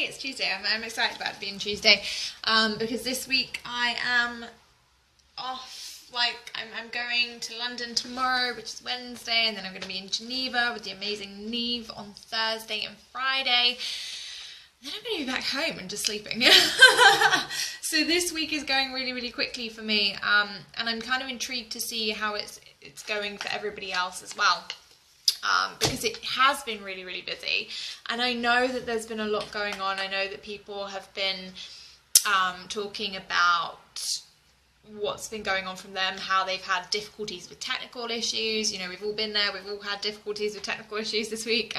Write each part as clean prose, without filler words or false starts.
Yay, it's Tuesday. I'm excited about it being Tuesday because this week I am off. Like, I'm going to London tomorrow, which is Wednesday, and then I'm going to be in Geneva with the amazing Neve on Thursday and Friday. And then I'm going to be back home and just sleeping. So this week is going really, really quickly for me, and I'm kind of intrigued to see how it's going for everybody else as well. Because it has been really, really busy, and I know that there's been a lot going on. I know that people have been talking about what's been going on from them, how they've had difficulties with technical issues. You know, we've all been there, we've all had difficulties with technical issues this week.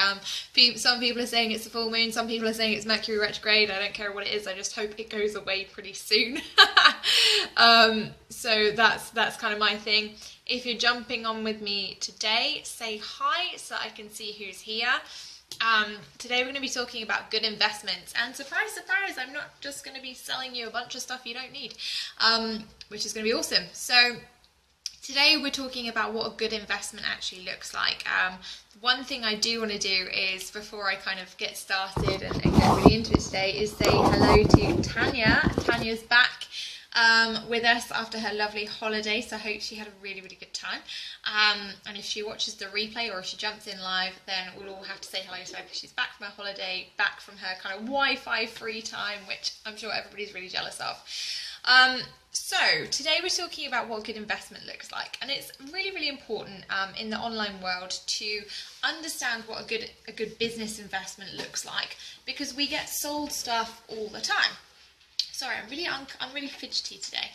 Some people are saying it's the full moon, some people are saying it's Mercury retrograde. I don't care what it is, I just hope it goes away pretty soon. So that's kind of my thing. If you're jumping on with me today, say hi so I can see who's here. Today we're going to be talking about good investments, and surprise, surprise, I'm not just going to be selling you a bunch of stuff you don't need, which is going to be awesome. So today we're talking about what a good investment actually looks like. One thing I do want to do is, before I kind of get started and get really into it today, is say hello to Tanya. Tanya's back with us after her lovely holiday, so I hope she had a really, really good time. And if she watches the replay or if she jumps in live, then we'll all have to say hello to her because she's back from her holiday, back from her kind of Wi-Fi free time, which I'm sure everybody's really jealous of. So today we're talking about what good investment looks like, and it's really, really important in the online world to understand what a good business investment looks like, because we get sold stuff all the time. Sorry, I'm really fidgety today.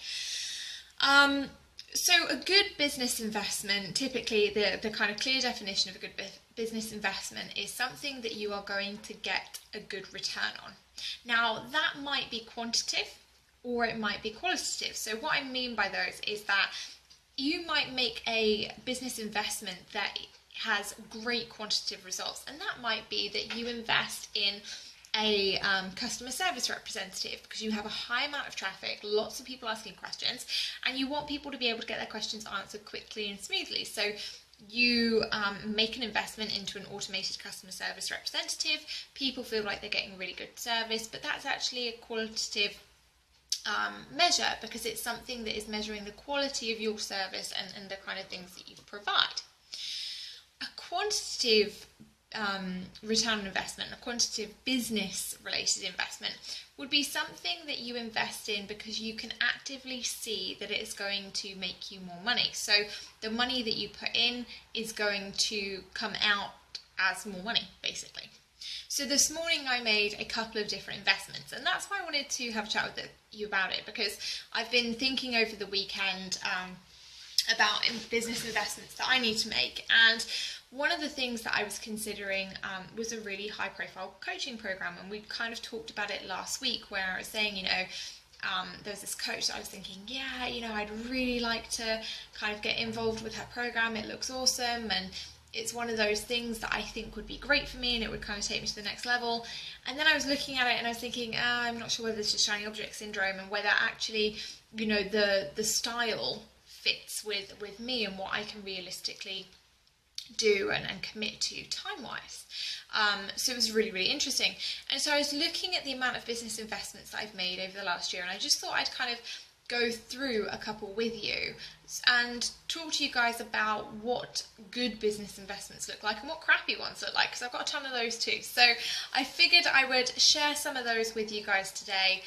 So a good business investment, typically the kind of clear definition of a good business investment is something that you are going to get a good return on. Now, that might be quantitative or it might be qualitative. So what I mean by those is that you might make a business investment that has great quantitative results, and that might be that you invest in a customer service representative because you have a high amount of traffic, lots of people asking questions, and you want people to be able to get their questions answered quickly and smoothly. So you make an investment into an automated customer service representative. People feel like they're getting really good service, but that's actually a qualitative measure, because it's something that is measuring the quality of your service and the kind of things that you provide. A quantitative return on investment, a quantitative business related investment, would be something that you invest in because you can actively see that it is going to make you more money. So the money that you put in is going to come out as more money, basically. So this morning I made a couple of different investments, and that's why I wanted to have a chat with you about it, because I've been thinking over the weekend about business investments that I need to make, and one of the things that I was considering was a really high profile coaching program, and we kind of talked about it last week, where I was saying, you know, there's this coach that I was thinking, yeah, you know, I'd really like to kind of get involved with her program. It looks awesome, and it's one of those things that I think would be great for me, and it would kind of take me to the next level. And then I was looking at it and I was thinking, I'm not sure whether this is shiny object syndrome, and whether actually, you know, the style fits with me and what I can realistically do and commit to time-wise. So it was really, really interesting. And so I was looking at the amount of business investments that I've made over the last year, and I just thought I'd kind of go through a couple with you and talk to you guys about what good business investments look like and what crappy ones look like, because I've got a ton of those too. So I figured I would share some of those with you guys today.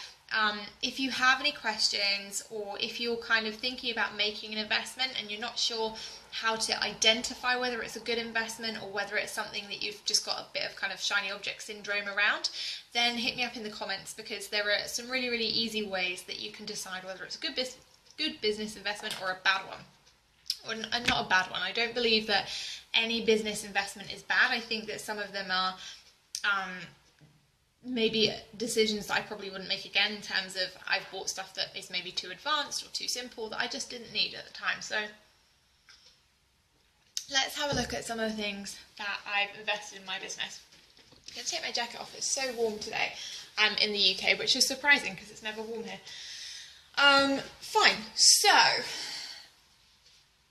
If you have any questions, or if you're kind of thinking about making an investment and you're not sure how to identify whether it's a good investment or whether it's something that you've just got a bit of kind of shiny object syndrome around, then hit me up in the comments, because there are some really, really easy ways that you can decide whether it's a good business investment or a bad one. Or not a bad one. I don't believe that any business investment is bad. I think that some of them are maybe decisions that I probably wouldn't make again, in terms of I've bought stuff that is maybe too advanced or too simple that I just didn't need at the time. So let's have a look at some of the things that I've invested in my business. I'm going to take my jacket off. It's so warm today in the UK, which is surprising because it's never warm here. Fine, so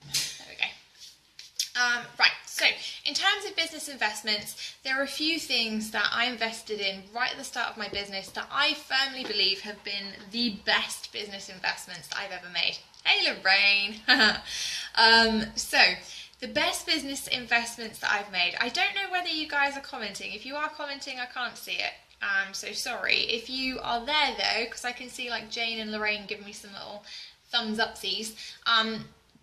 there we go. Right, So in terms of business investments, there are a few things that I invested in right at the start of my business that I firmly believe have been the best business investments that I've ever made. Hey Lorraine! So the best business investments that I've made, I don't know whether you guys are commenting. If you are commenting, I can't see it. So sorry. If you are there though, because I can see like Jane and Lorraine giving me some little thumbs upsies,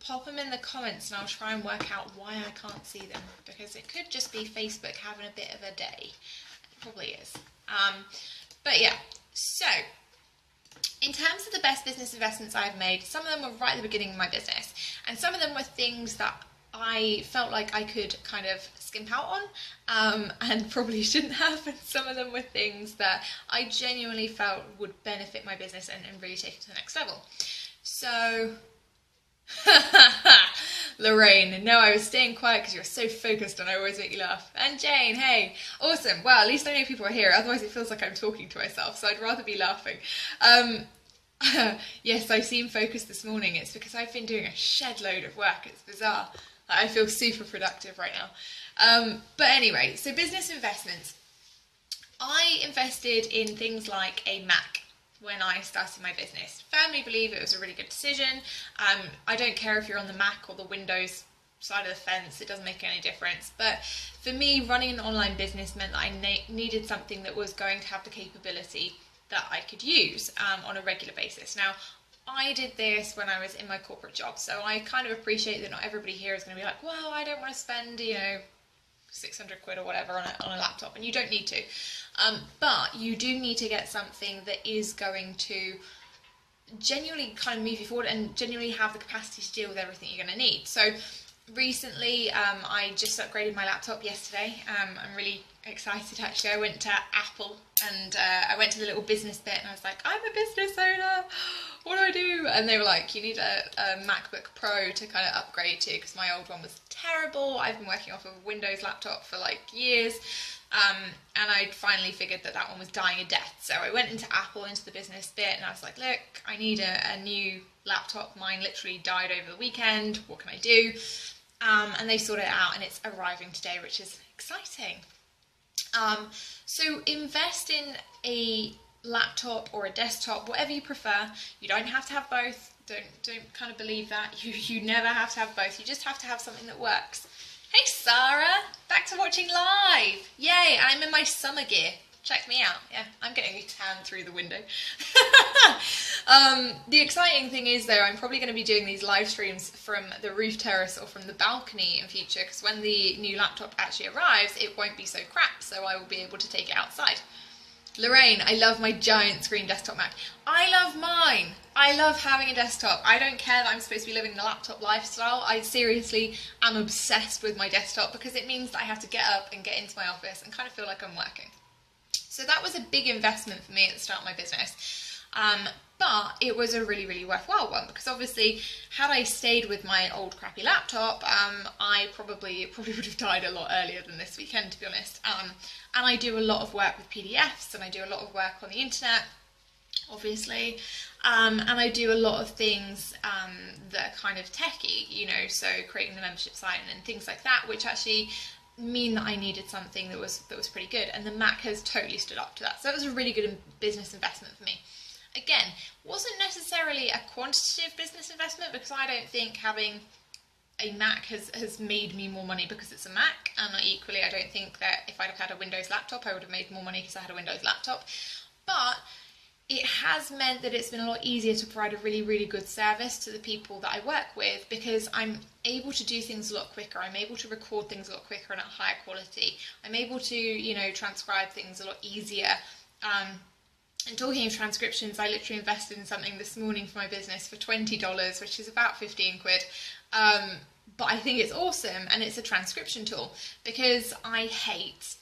pop them in the comments and I'll try and work out why I can't see them, because it could just be Facebook having a bit of a day. It probably is. But yeah, so in terms of the best business investments I've made, some of them were right at the beginning of my business, and some of them were things that I felt like I could kind of skimp out on and probably shouldn't have, and some of them were things that I genuinely felt would benefit my business and really take it to the next level. So Lorraine, no, I was staying quiet because you're so focused and I always make you laugh. And Jane, hey, awesome. Well, at least I know people are here, otherwise it feels like I'm talking to myself, so I'd rather be laughing. Yes, I seem focused this morning. It's because I've been doing a shed load of work. It's bizarre. I feel super productive right now. But anyway, so business investments. I invested in things like a Mac when I started my business. Firmly believe it was a really good decision. I don't care if you're on the Mac or the Windows side of the fence, it doesn't make any difference. But for me, running an online business meant that I needed something that was going to have the capability that I could use on a regular basis. Now, I did this when I was in my corporate job, so I kind of appreciate that not everybody here is going to be like, well, I don't want to spend, 600 quid or whatever on a laptop, and you don't need to. But you do need to get something that is going to genuinely kind of move you forward and genuinely have the capacity to deal with everything you're going to need. So recently, I just upgraded my laptop yesterday. I'm really excited actually. I went to Apple and I went to the little business bit and I was like, I'm a business owner, what do I do? And they were like, you need a MacBook Pro to kind of upgrade to, because my old one was terrible. I've been working off of a Windows laptop for like years. And I'd finally figured that one was dying a death. So I went into Apple, into the business bit, and I was like, look, I need a new laptop. Mine literally died over the weekend. What can I do? And they sorted it out, and it's arriving today, which is exciting. So invest in a laptop or a desktop, whatever you prefer. You don't have to have both. Don't kind of believe that. You never have to have both. You just have to have something that works. Hey Sarah, back to watching live. Yay, I'm in my summer gear. Check me out. Yeah, I'm getting a tan through the window. The exciting thing is though, I'm probably going to be doing these live streams from the roof terrace or from the balcony in future, because when the new laptop actually arrives, it won't be so crap, so I will be able to take it outside. Lorraine, I love my giant screen desktop Mac. I love mine. I love having a desktop. I don't care that I'm supposed to be living the laptop lifestyle. I seriously am obsessed with my desktop because it means that I have to get up and get into my office and kind of feel like I'm working. So that was a big investment for me at the start of my business. But it was a really, really worthwhile one, because obviously had I stayed with my old crappy laptop, I probably would have died a lot earlier than this weekend, to be honest. And I do a lot of work with PDFs, and I do a lot of work on the internet, obviously, and I do a lot of things that are kind of techie, so creating the membership site and things like that, which actually mean that I needed something that was pretty good, and the Mac has totally stood up to that. So that was a really good business investment for me. Again, wasn't necessarily a quantitative business investment, because I don't think having a Mac has made me more money because it's a Mac, and equally I don't think that if I'd have had a Windows laptop I would have made more money because I had a Windows laptop. But it has meant that it's been a lot easier to provide a really, really good service to the people that I work with, because I'm able to do things a lot quicker. I'm able to record things a lot quicker and at higher quality. I'm able to, transcribe things a lot easier. And talking of transcriptions, I literally invested in something this morning for my business for $20, which is about 15 quid. But I think it's awesome, and it's a transcription tool, because I hate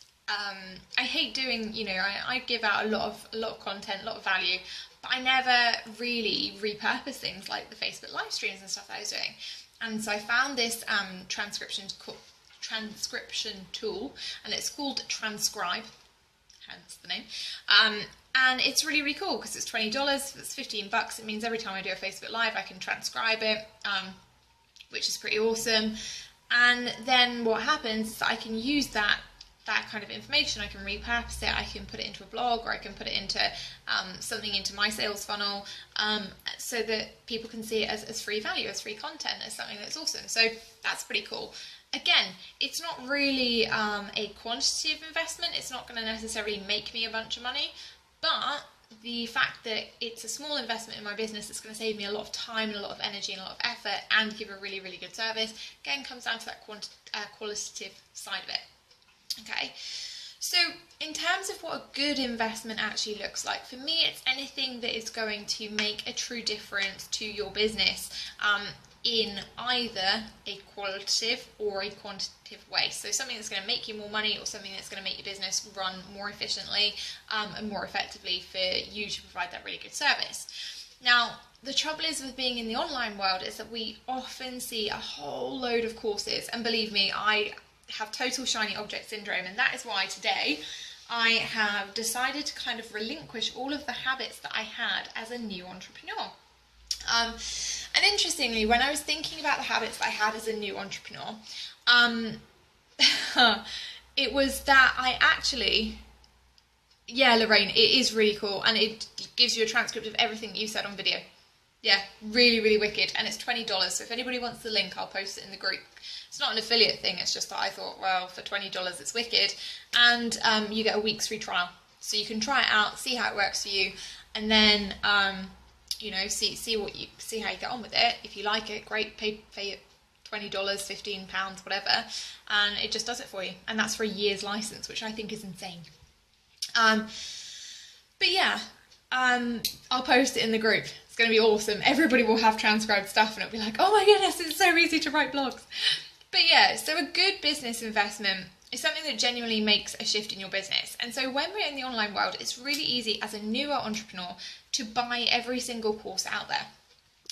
doing, I give out a lot of content, a lot of value, but I never really repurpose things like the Facebook live streams and stuff that I was doing. And so I found this transcription tool, and it's called Transcribe, hence the name. And it's really, really cool because it's $20, it's $15. It means every time I do a Facebook Live, I can transcribe it, which is pretty awesome. And then what happens is I can use that kind of information, I can repurpose it, I can put it into a blog, or I can put it into something into my sales funnel, so that people can see it as free value, as free content, as something that's awesome. So that's pretty cool. Again, it's not really a quantitative investment. It's not going to necessarily make me a bunch of money, but the fact that it's a small investment in my business that's going to save me a lot of time and a lot of energy and a lot of effort and give a really, really good service, again, comes down to that qualitative side of it. Okay, so in terms of what a good investment actually looks like, for me, it's anything that is going to make a true difference to your business in either a qualitative or a quantitative way. So something that's going to make you more money, or something that's going to make your business run more efficiently and more effectively for you to provide that really good service. Now, the trouble is with being in the online world is that we often see a whole load of courses, and believe me, I have total shiny object syndrome, and that is why today I have decided to kind of relinquish all of the habits that I had as a new entrepreneur. And interestingly, when I was thinking about the habits that I had as a new entrepreneur, it was that I actually, yeah, Lorraine, it is really cool, and it gives you a transcript of everything that you said on video. Yeah, really, really wicked, and it's $20, so if anybody wants the link, I'll post it in the group. It's not an affiliate thing, it's just that I thought, well, for $20 it's wicked, and you get a week's free trial. So you can try it out, see how it works for you, and then, you know, see how you get on with it. If you like it, great, pay it $20, £15, whatever, and it just does it for you. And that's for a year's license, which I think is insane. But yeah, I'll post it in the group. It's going to be awesome. Everybody will have transcribed stuff, and it'll be like, oh my goodness, it's so easy to write blogs. But yeah, so a good business investment is something that genuinely makes a shift in your business. And so when we're in the online world, it's really easy as a newer entrepreneur to buy every single course out there.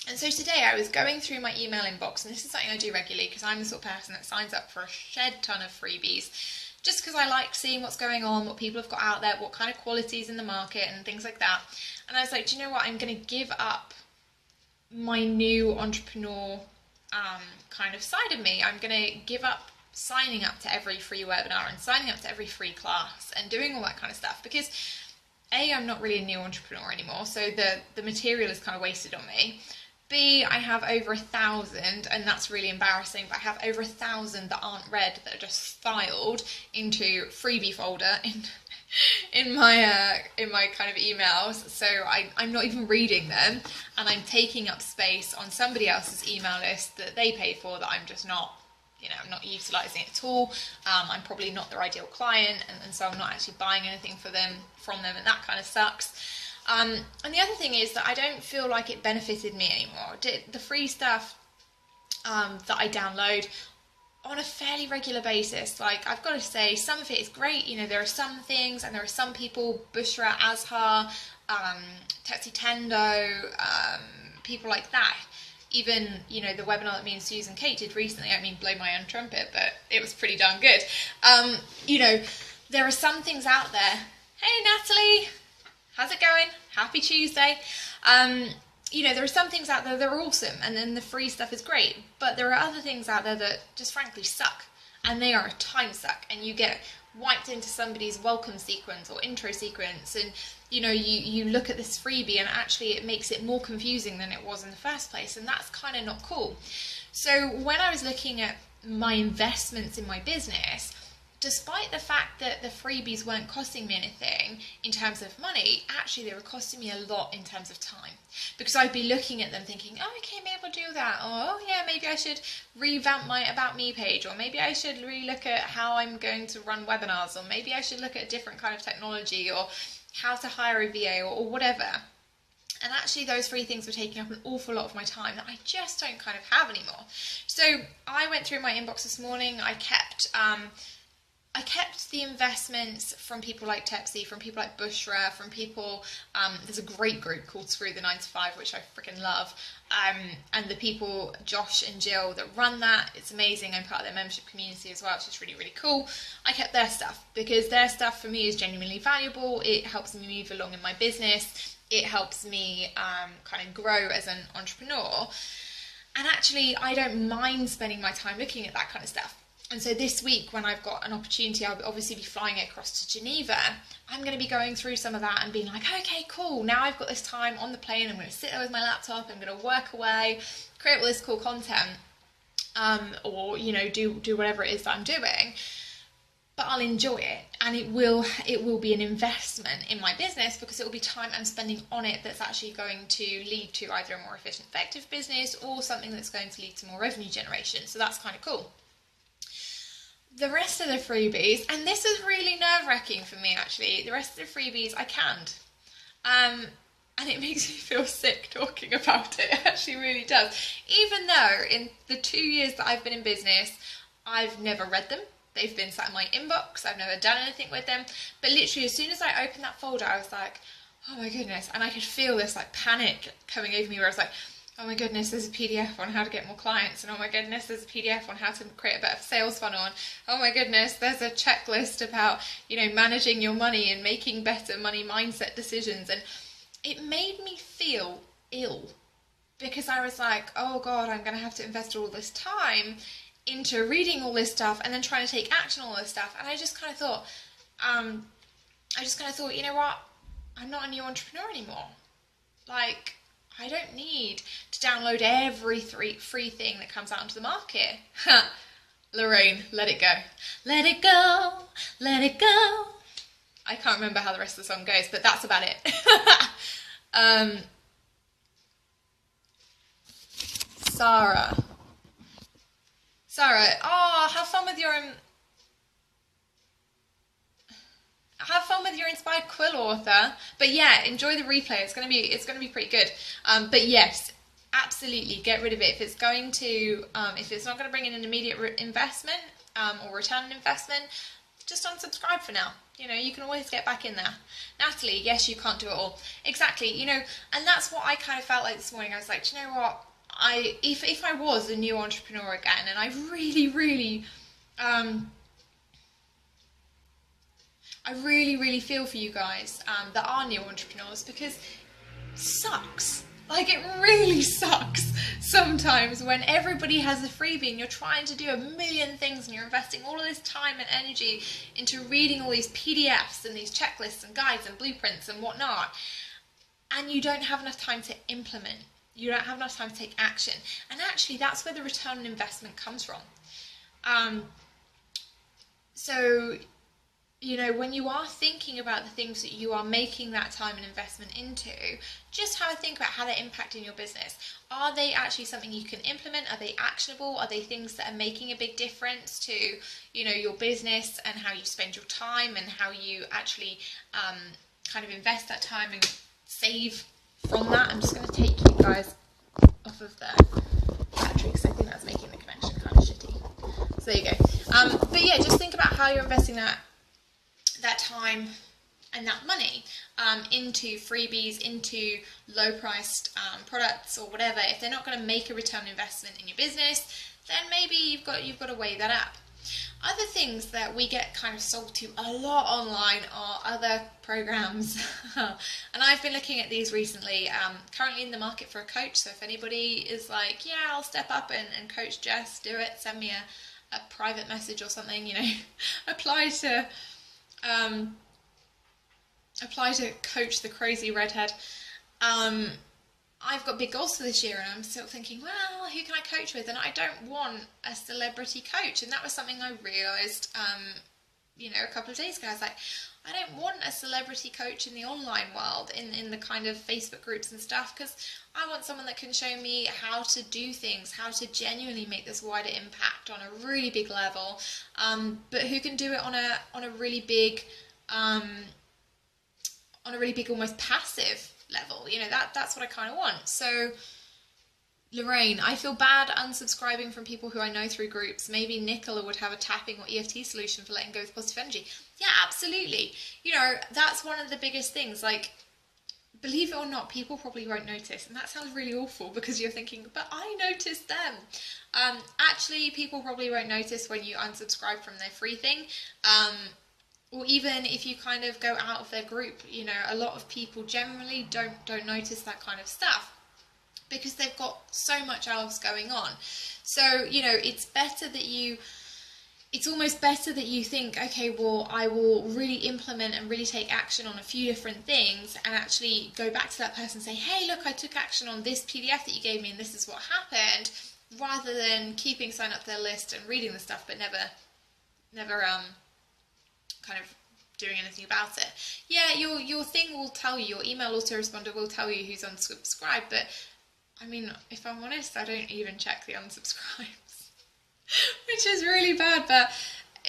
And so today I was going through my email inbox, and this is something I do regularly because I'm the sort of person that signs up for a shed ton of freebies, just because I like seeing what's going on, what people have got out there, what kind of qualities in the market and things like that. And I was like, do you know what, I'm going to give up my new entrepreneur kind of side of me. I'm going to give up signing up to every free webinar and signing up to every free class and doing all that kind of stuff, because A, I'm not really a new entrepreneur anymore, so the material is kind of wasted on me. B, I have over 1,000, and that's really embarrassing, but I have over 1,000 that aren't read, that are just filed into freebie folder in my kind of emails. So I'm not even reading them, and I'm taking up space on somebody else's email list that they pay for, that I'm just not, you know, I'm not utilising it at all. I'm probably not their ideal client, and so I'm not actually buying anything from them, and that kind of sucks. And the other thing is that I don't feel like it benefited me anymore. The free stuff that I download on a fairly regular basis, like, I've got to say, some of it is great. You know, there are some things, and there are some people, Bushra, Azhar, Tetsi Tendo, people like that. Even, you know, the webinar that me and Susan Kate did recently, I mean, blow my own trumpet, but it was pretty darn good. You know, there are some things out there. Hey, Natalie! How's it going? Happy Tuesday. You know, there are some things out there that are awesome, and then the free stuff is great, but there are other things out there that just frankly suck, and they are a time suck, and you get wiped into somebody's welcome sequence or intro sequence, and you know, you look at this freebie and actually it makes it more confusing than it was in the first place, and that's kind of not cool. So when I was looking at my investments in my business, despite the fact that the freebies weren't costing me anything in terms of money, actually they were costing me a lot in terms of time. Because I'd be looking at them thinking, oh, okay, maybe I'll do that. Or, oh yeah, maybe I should revamp my About Me page. Or maybe I should relook at how I'm going to run webinars. Or maybe I should look at a different kind of technology, or how to hire a VA, or whatever. And actually those three things were taking up an awful lot of my time that I just don't kind of have anymore. So I went through my inbox this morning. I kept the investments from people like Tepsi, from people like Bushra, from people, there's a great group called Screw the 9 to 5, which I freaking love. And the people, Josh and Jill, that run that, it's amazing. I'm part of their membership community as well, which is really, really cool. I kept their stuff because their stuff for me is genuinely valuable. It helps me move along in my business. It helps me kind of grow as an entrepreneur. And actually, I don't mind spending my time looking at that kind of stuff. And so this week, when I've got an opportunity, I'll obviously be flying across to Geneva. I'm going to be going through some of that and being like, okay, cool. Now I've got this time on the plane. I'm going to sit there with my laptop. I'm going to work away, create all this cool content, or do whatever it is that I'm doing. But I'll enjoy it, and it will be an investment in my business, because it will be time I'm spending on it that's actually going to lead to either a more efficient, effective business or something that's going to lead to more revenue generation. So that's kind of cool. The rest of the freebies, and this is really nerve-wracking for me actually, the rest of the freebies I canned. And it makes me feel sick talking about it. It actually really does. Even though in the 2 years that I've been in business, I've never read them. They've been sat in my inbox. I've never done anything with them. But literally, as soon as I opened that folder, I was like, oh my goodness. And I could feel this like panic coming over me, where I was like, oh my goodness, there's a PDF on how to get more clients. And oh my goodness, there's a PDF on how to create a better sales funnel. And oh my goodness, there's a checklist about, managing your money and making better money mindset decisions. And it made me feel ill, because I was like, oh God, I'm going to have to invest all this time into reading all this stuff and then trying to take action on all this stuff. And I just kind of thought, you know what? I'm not a new entrepreneur anymore. Like, I don't need to download every free thing that comes out into the market. Lorraine, let it go. Let it go, let it go. I can't remember how the rest of the song goes, but that's about it. Sarah, have fun with your inspired quill author. But yeah, enjoy the replay. It's gonna be pretty good. But yes, absolutely get rid of it if it's not going to bring in an immediate investment or return on investment. Just unsubscribe for now. You can always get back in there. Natalie, yes, you can't do it all. Exactly. And that's what I kind of felt like this morning. I was like, do you know what? If I was a new entrepreneur again, and I really, really, I really feel for you guys that are new entrepreneurs, because it sucks. Like, it really sucks sometimes when everybody has a freebie and you're trying to do a million things and you're investing all of this time and energy into reading all these PDFs and these checklists and guides and blueprints and whatnot, and you don't have enough time to implement. You don't have enough time to take action. And actually, that's where the return on investment comes from. So, when you are thinking about the things that you are making that time and investment into, just have a think about how they're impacting your business. Are they actually something you can implement? Are they actionable? Are they things that are making a big difference to, your business and how you spend your time and how you actually kind of invest that time and save from that? I'm just going to take you guys off of the battery, because I think that's making the connection kind of shitty. So there you go. But yeah, just think about how you're investing that time and that money into freebies, into low-priced products or whatever. If they're not going to make a return on investment in your business, then maybe you've got to weigh that up. Other things that we get kind of sold to a lot online are other programs. And I've been looking at these recently. Currently in the market for a coach, so if anybody is like, yeah, I'll step up and coach Jess, do it, send me a private message or something, apply to coach the crazy redhead. I've got big goals for this year, and I'm still thinking, well, who can I coach with? And I don't want a celebrity coach. And that was something I realised, a couple of days ago. I was like, I don't want a celebrity coach in the online world, in the kind of Facebook groups and stuff, because I want someone that can show me how to do things, how to genuinely make this wider impact on a really big level, but who can do it on a really big, almost passive level. That's what I kind of want. So Lorraine, I feel bad unsubscribing from people who I know through groups. Maybe Nicola would have a tapping or EFT solution for letting go with positive energy. Yeah, absolutely. That's one of the biggest things. Like, believe it or not, people probably won't notice. And that sounds really awful, because you're thinking, but I noticed them. Actually, people probably won't notice when you unsubscribe from their free thing. Or even if you kind of go out of their group, a lot of people generally don't notice that kind of stuff, because they've got so much else going on. So, you know, it's almost better that you think, okay, well, I will really implement and really take action on a few different things, and actually go back to that person and say, hey, look, I took action on this PDF that you gave me and this is what happened, rather than keeping sign up their list and reading the stuff but never kind of doing anything about it. Yeah, your thing will tell you, your email autoresponder will tell you who's unsubscribed, but I mean, if I'm honest, I don't even check the unsubscribes, which is really bad. But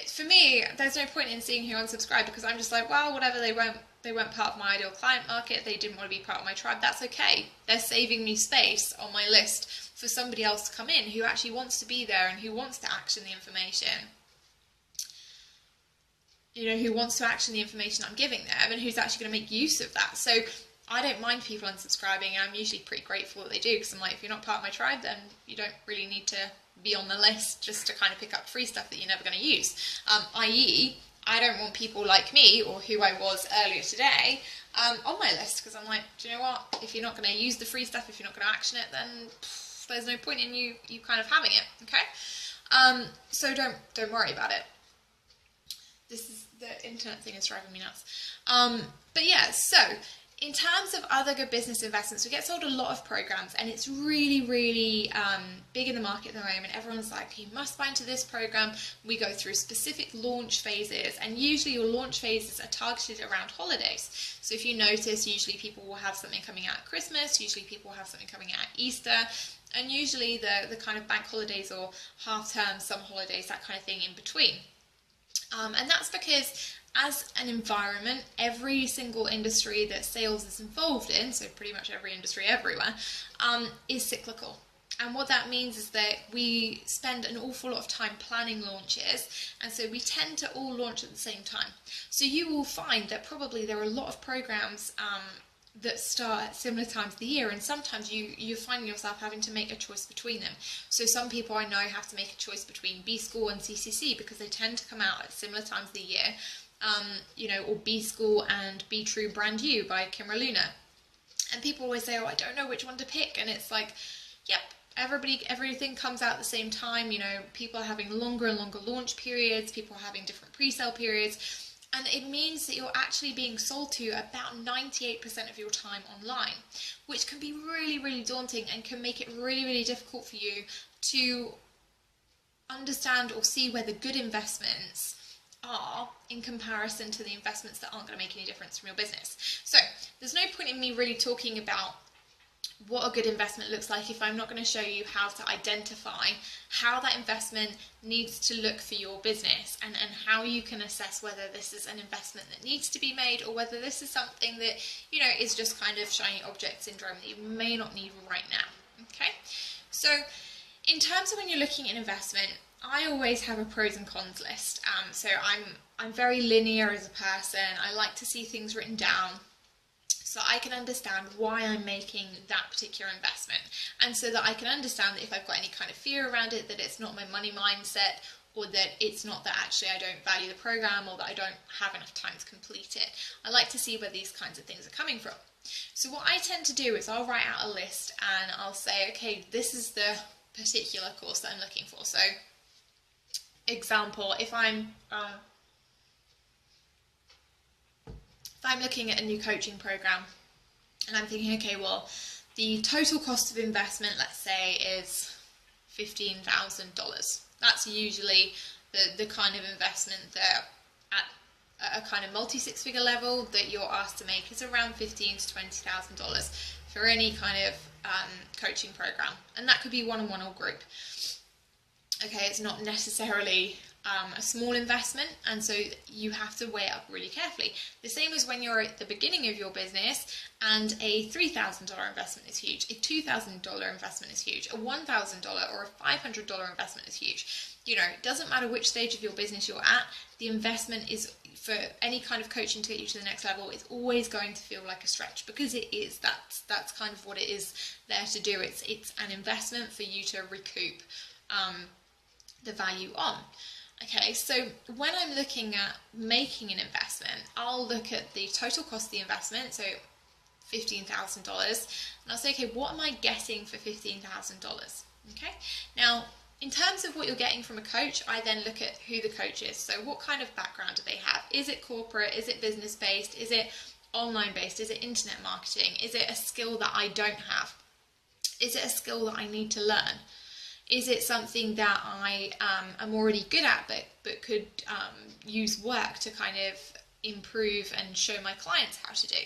for me, there's no point in seeing who unsubscribed, because I'm just like, well, whatever, they weren't part of my ideal client market, they didn't want to be part of my tribe, that's okay. They're saving me space on my list for somebody else to come in who actually wants to be there and who wants to action the information. You know, who wants to action the information I'm giving them and who's actually going to make use of that. So I don't mind people unsubscribing, and I'm usually pretty grateful that they do, because I'm like, if you're not part of my tribe, then you don't really need to be on the list just to kind of pick up free stuff that you're never going to use. I.e., I don't want people like me, or who I was earlier today, on my list, because I'm like, do you know what? If you're not going to use the free stuff, if you're not going to action it, then there's no point in you kind of having it, okay? So don't worry about it. The internet thing is driving me nuts. But yeah, so in terms of other good business investments, we get sold a lot of programs, and it's really, really big in the market at the moment. Everyone's like, you must buy into this program. We go through specific launch phases, and usually your launch phases are targeted around holidays. So if you notice, usually people will have something coming out at Christmas, usually people will have something coming out at Easter, and usually the kind of bank holidays or half term, summer holidays, that kind of thing in between. And that's because as an environment, every single industry that sales is involved in, so pretty much every industry everywhere, is cyclical. And what that means is that we spend an awful lot of time planning launches, and so we tend to all launch at the same time. So you will find that probably there are a lot of programs that start at similar times of the year, and sometimes you find yourself having to make a choice between them. So some people I know have to make a choice between B School and CCC, because they tend to come out at similar times of the year, you know, or B School and Be True Brand You by Kim Luna. And people always say, oh, I don't know which one to pick, and it's like, yep, everything comes out at the same time. You know, people are having longer and longer launch periods, people are having different pre-sale periods, and it means that you're actually being sold to about 98% of your time online, which can be really, really daunting and can make it really, really difficult for you to understand or see where the good investments are in comparison to the investments that aren't going to make any difference from your business. So there's no point in me really talking about what a good investment looks like if I'm not going to show you how to identify how that investment needs to look for your business, and how you can assess whether this is an investment that needs to be made, or whether this is something that, you know, is just kind of shiny object syndrome that you may not need right now. Okay, so in terms of when you're looking at investment, I always have a pros and cons list. So I'm very linear as a person. I like to see things written down, so I can understand why I'm making that particular investment, and so that I can understand that if I've got any kind of fear around it, that it's not my money mindset, or that it's not that actually I don't value the program, or that I don't have enough time to complete it. I like to see where these kinds of things are coming from. So what I tend to do is I'll write out a list, and I'll say, okay, this is the particular course that I'm looking for. So example, if I'm looking at a new coaching program, and I'm thinking, okay, well, the total cost of investment, let's say, is $15,000. That's usually the kind of investment that at a kind of multi-six-figure level that you're asked to make is around $15,000 to $20,000 for any kind of coaching program, and that could be one-on-one or group. Okay, it's not necessarily a small investment, and so you have to weigh it up really carefully. The same as when you're at the beginning of your business, and a $3,000 investment is huge, a $2,000 investment is huge, a $1,000 or a $500 investment is huge. You know, it doesn't matter which stage of your business you're at, the investment is, for any kind of coaching to get you to the next level, is always going to feel like a stretch, because it is. That's kind of what it is there to do. It's an investment for you to recoup the value on. Okay, so when I'm looking at making an investment, I'll look at the total cost of the investment. So $15,000, and I'll say, okay, what am I getting for $15,000? Okay, now in terms of what you're getting from a coach, I then look at who the coach is. So what kind of background do they have? Is it corporate? Is it business based? Is it online based? Is it internet marketing? Is it a skill that I don't have? Is it a skill that I need to learn? Is it something that I am already good at but could use work to kind of improve and show my clients how to do?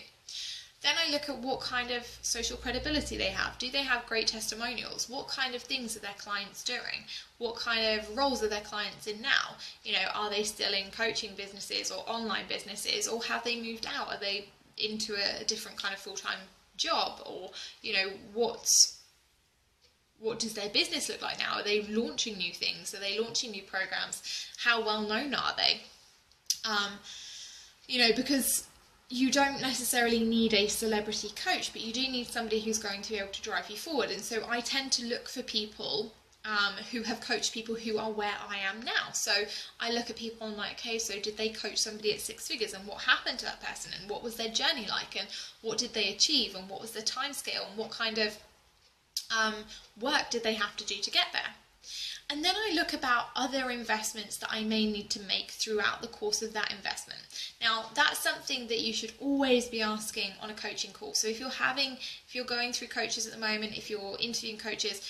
Then I look at what kind of social credibility they have. Do they have great testimonials? What kind of things are their clients doing? What kind of roles are their clients in now? You know, are they still in coaching businesses or online businesses, or have they moved out? Are they into a different kind of full-time job? Or, you know, what does their business look like now? Are they launching new things? Are they launching new programs? How well known are they? You know, because you don't necessarily need a celebrity coach, but you do need somebody who's going to be able to drive you forward. And so I tend to look for people who have coached people who are where I am now. So I look at people and I'm like, okay, so did they coach somebody at 6 figures, and what happened to that person, and what was their journey like, and what did they achieve, and what was the time scale, and what kind of work did they have to do to get there? And then I look about other investments that I may need to make throughout the course of that investment. Now, that's something that you should always be asking on a coaching call. So if you're going through coaches at the moment, if you're interviewing coaches,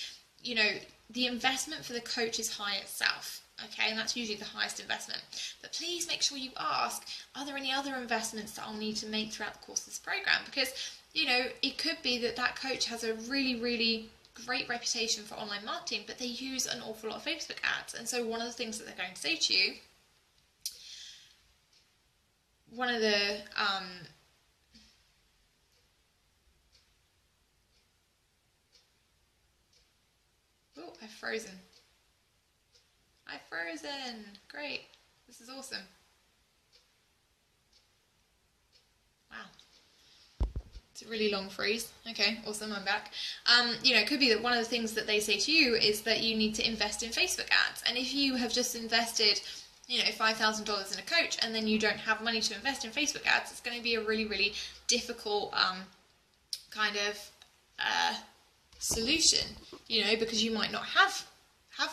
you know, the investment for the coach is high itself. Okay, and that's usually the highest investment. But please make sure you ask, are there any other investments that I'll need to make throughout the course of this program? Because, you know, it could be that that coach has a really, really great reputation for online marketing, but they use an awful lot of Facebook ads. And so one of the things that they're going to say to you, one of the oh, I've frozen. Great. This is awesome. Wow. It's a really long freeze. Okay, awesome, I'm back. You know, it could be that one of the things that they say to you is that you need to invest in Facebook ads. And if you have just invested, you know, $5,000 in a coach, and then you don't have money to invest in Facebook ads, it's going to be a really, really difficult kind of solution, you know, because you might not have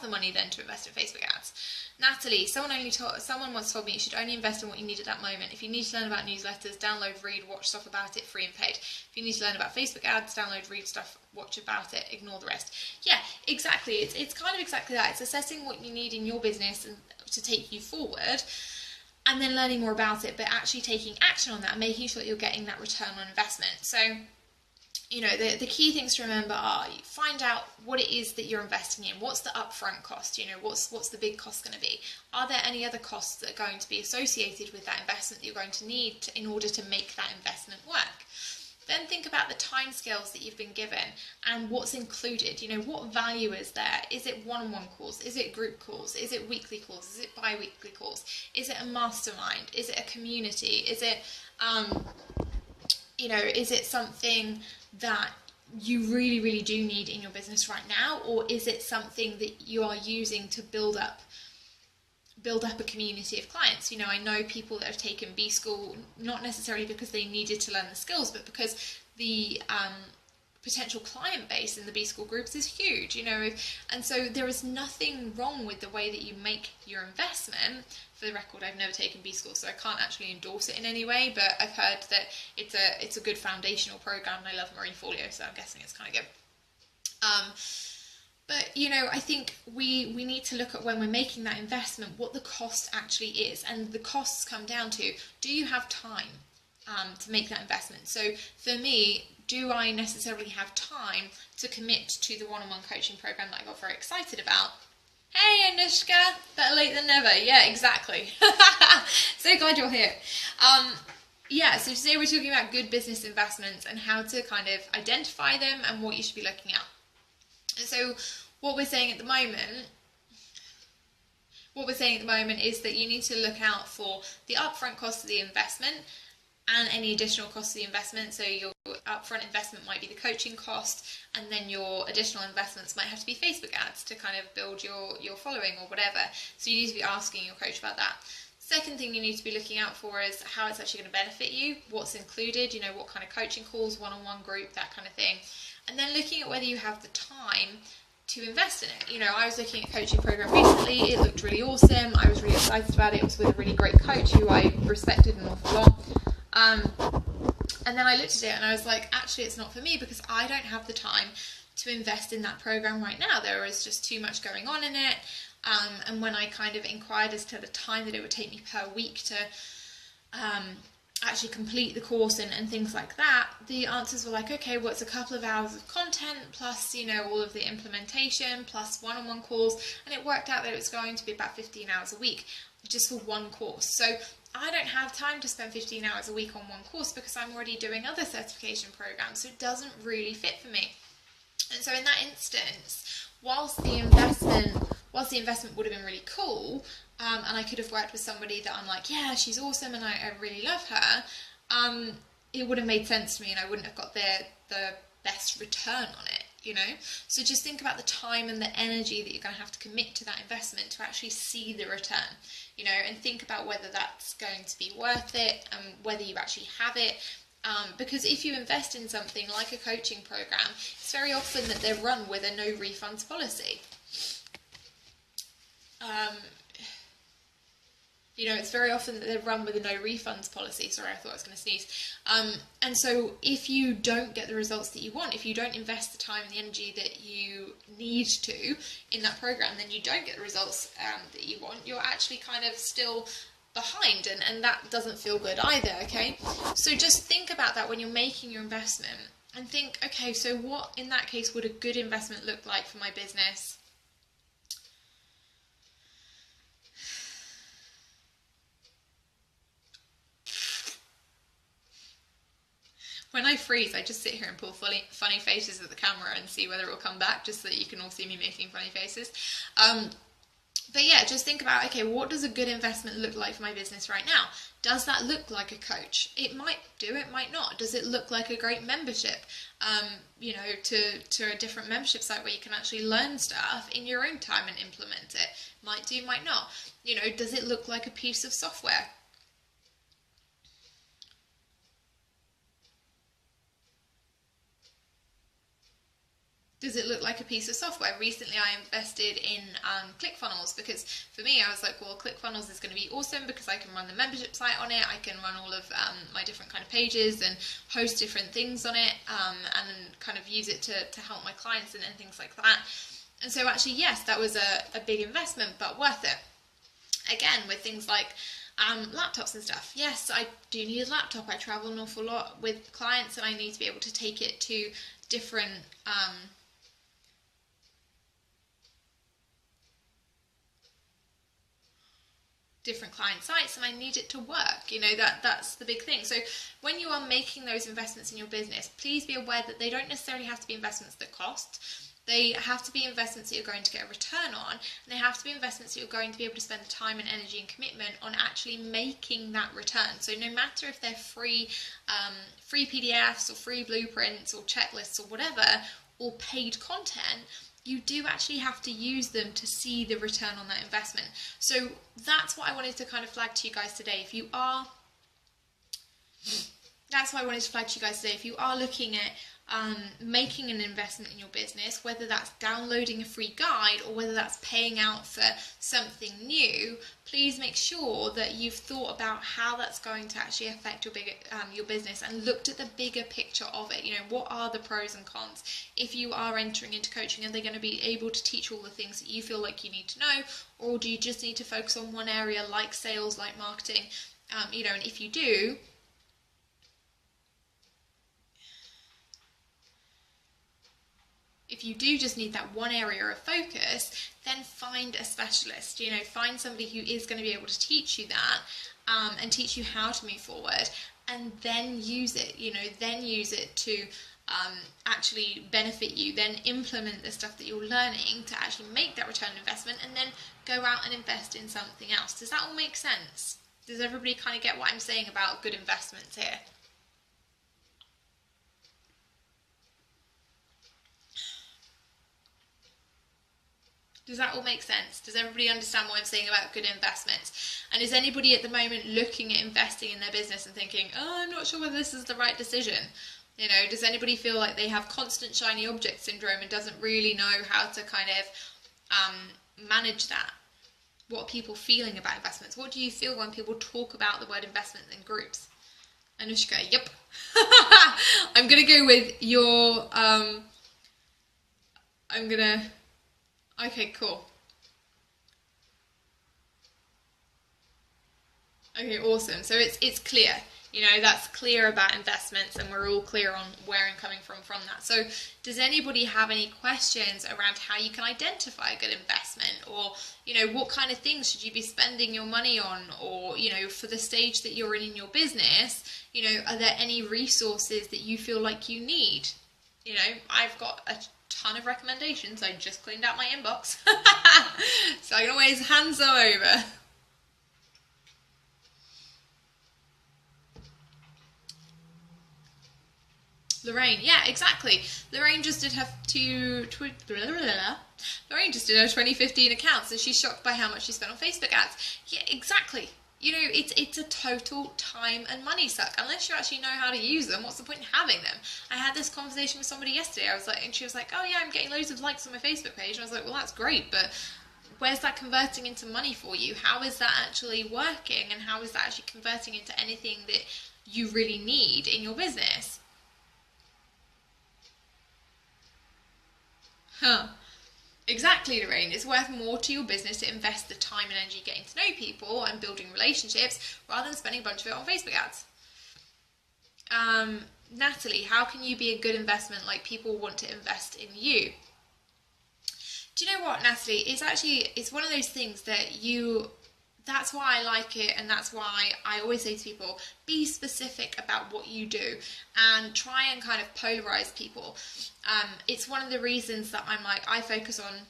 the money then to invest in Facebook ads. Natalie, someone once told me you should only invest in what you need at that moment. If you need to learn about newsletters, download, read, watch stuff about it, free and paid. If you need to learn about Facebook ads, download, read stuff, watch about it, ignore the rest. Yeah, exactly. It's kind of exactly that. It's assessing what you need in your business and to take you forward, and then learning more about it, but actually taking action on that and making sure that you're getting that return on investment. So, you know, the key things to remember are, you find out what it is that you're investing in. What's the upfront cost? You know, what's the big cost going to be? Are there any other costs that are going to be associated with that investment that you're going to need in order to make that investment work? Then think about the timescales that you've been given and what's included. You know, what value is there? Is it one-on-one calls? Is it group calls? Is it weekly calls? Is it bi-weekly calls? Is it a mastermind? Is it a community? Is it, you know, is it something that you really, really do need in your business right now? Or is it something that you are using to build up a community of clients? You know, I know people that have taken B School, not necessarily because they needed to learn the skills, but because the potential client base in the B School groups is huge, you know, and so there is nothing wrong with the way that you make your investment. For the record, I've never taken B School, so I can't actually endorse it in any way, but I've heard that it's a good foundational program, and I love Marie Forleo, so I'm guessing it's kind of good. But, you know, I think we need to look at, when we're making that investment, what the cost actually is. And the costs come down to, do you have time to make that investment? So for me, do I necessarily have time to commit to the one-on-one coaching program that I got very excited about? Hey, Anushka, better late than never. Yeah, exactly. So glad you're here. Yeah, so today we're talking about good business investments and how to kind of identify them and what you should be looking at. And so what we're saying at the moment is that you need to look out for the upfront cost of the investment and any additional costs of the investment. So your upfront investment might be the coaching cost, and then your additional investments might have to be Facebook ads to kind of build your following or whatever. So you need to be asking your coach about that. Second thing you need to be looking out for is how it's actually going to benefit you, what's included, you know, what kind of coaching calls, one-on-one group, that kind of thing. And then looking at whether you have the time to invest in it. You know, I was looking at a coaching program recently. It looked really awesome. I was really excited about it. It was with a really great coach who I respected an awful lot. And then I looked at it and I was like, actually, it's not for me because I don't have the time to invest in that program right now. There is just too much going on in it. And when I kind of inquired as to the time that it would take me per week to actually complete the course and things like that, the answers were like, okay, well, it's a couple of hours of content plus, you know, all of the implementation plus one-on-one calls, and it worked out that it was going to be about 15 hours a week just for one course. So I don't have time to spend 15 hours a week on one course because I'm already doing other certification programs, so it doesn't really fit for me. And so in that instance, whilst the investment would have been really cool, and I could have worked with somebody that I'm like, yeah, she's awesome and I really love her, it would have made sense to me and I wouldn't have got the best return on it, you know? So just think about the time and the energy that you're going to have to commit to that investment to actually see the return, you know, and think about whether that's going to be worth it and whether you actually have it. Because if you invest in something like a coaching program, it's very often that they're run with a no refunds policy. You know, it's very often that they're run with a no refunds policy. Sorry, I thought I was going to sneeze. And so if you don't get the results that you want, if you don't invest the time and the energy that you need to in that program, then you don't get the results that you want. You're actually kind of still behind, and that doesn't feel good either, okay? So just think about that when you're making your investment and think, okay, so what in that case would a good investment look like for my business? When I freeze, I just sit here and pull funny faces at the camera and see whether it will come back, just so that you can all see me making funny faces. But yeah, just think about, okay, what does a good investment look like for my business right now? Does that look like a coach? It might do, it might not. Does it look like a great membership, you know, to a different membership site where you can actually learn stuff in your own time and implement it? Might do, might not. You know, does it look like a piece of software? Does it look like a piece of software? Recently I invested in ClickFunnels because for me I was like, well, ClickFunnels is going to be awesome because I can run the membership site on it, I can run all of my different kind of pages and host different things on it, and kind of use it to help my clients and things like that. And so actually, yes, that was a big investment, but worth it. Again, with things like laptops and stuff. Yes, I do need a laptop. I travel an awful lot with clients and I need to be able to take it to different client sites, and I need it to work. You know, that's the big thing. So when you are making those investments in your business, please be aware that they don't necessarily have to be investments that cost. They have to be investments that you're going to get a return on, and they have to be investments that you're going to be able to spend the time and energy and commitment on actually making that return. So no matter if they're free PDFs or free blueprints or checklists or whatever, or paid content, you do actually have to use them to see the return on that investment. So that's what I wanted to kind of flag to you guys today. If you are looking at making an investment in your business, whether that's downloading a free guide or whether that's paying out for something new, please make sure that you've thought about how that's going to actually affect your business and looked at the bigger picture of it. You know, what are the pros and cons? If you are entering into coaching, are they going to be able to teach all the things that you feel like you need to know, or do you just need to focus on one area like sales, like marketing? You know, and if you do, just need that one area of focus, then find a specialist. You know, find somebody who is going to be able to teach you that, and teach you how to move forward, and then use it. You know, then use it to actually benefit you. Then implement the stuff that you're learning to actually make that return on investment, and then go out and invest in something else. Does that all make sense? Does everybody kind of get what I'm saying about good investments here? Does that all make sense? Does everybody understand what I'm saying about good investments? And is anybody at the moment looking at investing in their business and thinking, oh, I'm not sure whether this is the right decision? You know, does anybody feel like they have constant shiny object syndrome and doesn't really know how to kind of manage that? What are people feeling about investments? What do you feel when people talk about the word investment in groups? Anushka, yep. I'm going to go with your, okay, cool. Okay, awesome. So it's clear. You know, that's clear about investments, and we're all clear on where I'm coming from that. So does anybody have any questions around how you can identify a good investment, or, you know, what kind of things should you be spending your money on, or, you know, for the stage that you're in your business, you know, are there any resources that you feel like you need? You know, I've got a ton of recommendations. I just cleaned out my inbox. So I can always hand some over. Lorraine, yeah, exactly. Lorraine just did her 2015 account, so she's shocked by how much she spent on Facebook ads. Yeah, exactly. You know, it's a total time and money suck. Unless you actually know how to use them, what's the point in having them? I had this conversation with somebody yesterday. And she was like, oh yeah, I'm getting loads of likes on my Facebook page. And I was like, well, that's great, but where's that converting into money for you? How is that actually working? And how is that actually converting into anything that you really need in your business? Exactly, Lorraine. It's worth more to your business to invest the time and energy getting to know people and building relationships rather than spending a bunch of it on Facebook ads. Natalie, how can you be a good investment like people want to invest in you? Do you know what, Natalie? It's one of those things that that's why I like it, and that's why I always say to people, be specific about what you do and try and kind of polarize people. It's one of the reasons that I focus on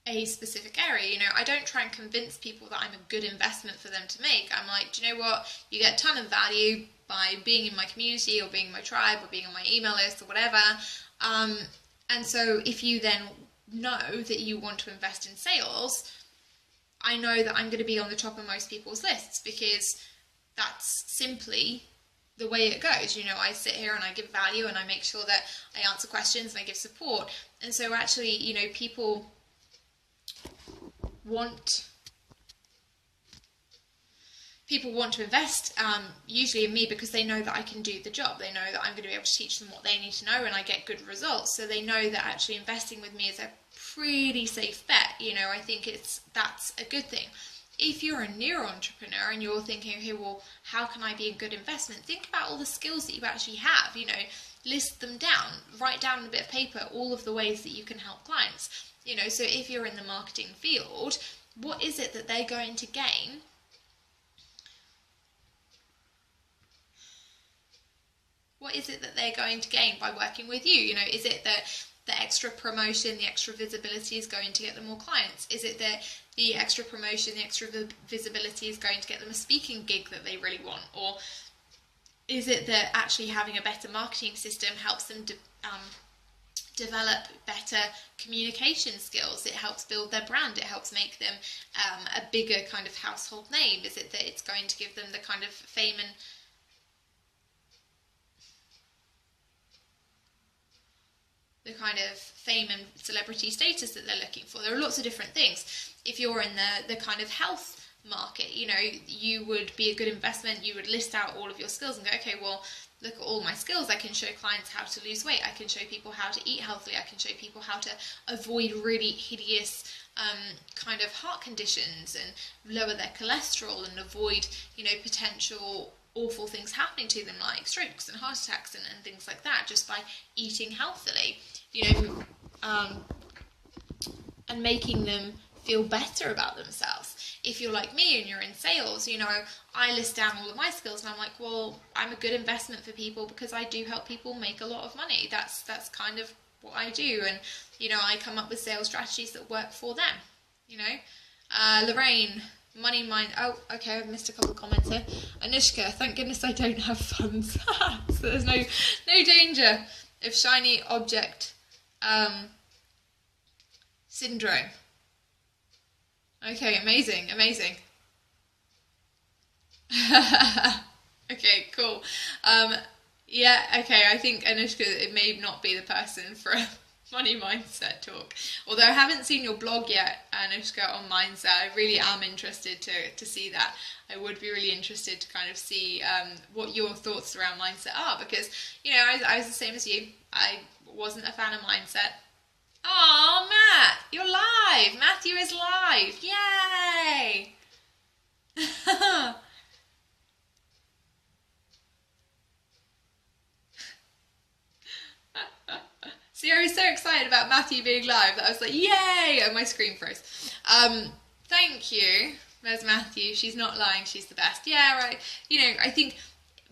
a specific area. You know, I don't try and convince people that I'm a good investment for them to make. I'm like, do you know what? You get a ton of value by being in my community or being in my tribe or being on my email list or whatever. And so if you then know that you want to invest in sales, I know that I'm going to be on the top of most people's lists, because that's simply the way it goes. You know, I sit here and I give value and I make sure that I answer questions and I give support. And so actually, you know, people want to invest usually in me because they know that I can do the job. They know that I'm going to be able to teach them what they need to know, and I get good results. So they know that actually investing with me is a pretty safe bet. You know, I think that's a good thing. If you're a new entrepreneur and you're thinking, okay, well, how can I be a good investment? Think about all the skills that you actually have. You know, list them down, write down on a bit of paper all of the ways that you can help clients. You know, so if you're in the marketing field, what is it that they're going to gain? What is it that they're going to gain by working with you? You know, is it that the extra promotion, the extra visibility is going to get them more clients? Is it that the extra promotion, the extra visibility is going to get them a speaking gig that they really want? Or is it that actually having a better marketing system helps them develop better communication skills? It helps build their brand. It helps make them a bigger kind of household name. Is it that it's going to give them the kind of fame and celebrity status that they're looking for? There are lots of different things. If you're in the kind of health market, you know, you would be a good investment. You would list out all of your skills and go, okay, well, look at all my skills. I can show clients how to lose weight. I can show people how to eat healthily. I can show people how to avoid really hideous kind of heart conditions and lower their cholesterol and avoid, you know, potential awful things happening to them like strokes and heart attacks and things like that, just by eating healthily, you know, and making them feel better about themselves. If you're like me and you're in sales, you know, I list down all of my skills and I'm like, well, I'm a good investment for people because I do help people make a lot of money. That's kind of what I do. And, you know, I come up with sales strategies that work for them, you know. Lorraine, money mind. Oh, okay, I've missed a couple of comments here. Anushka, thank goodness I don't have funds. So there's no danger. If shiny object syndrome. Okay, amazing. Okay, cool. Yeah, okay, I think Anushka, it may not be the person for a money mindset talk. Although I haven't seen your blog yet, Anushka, on mindset. I really am interested to see that. I would be really interested to kind of see what your thoughts around mindset are, because, you know, I was the same as you. I wasn't a fan of mindset. Oh, Matt, you're live. Matthew is live. Yay! See, I was so excited about Matthew being live that I was like, yay! And my screen froze. Thank you. There's Matthew. She's not lying. She's the best. Yeah, right. You know, I think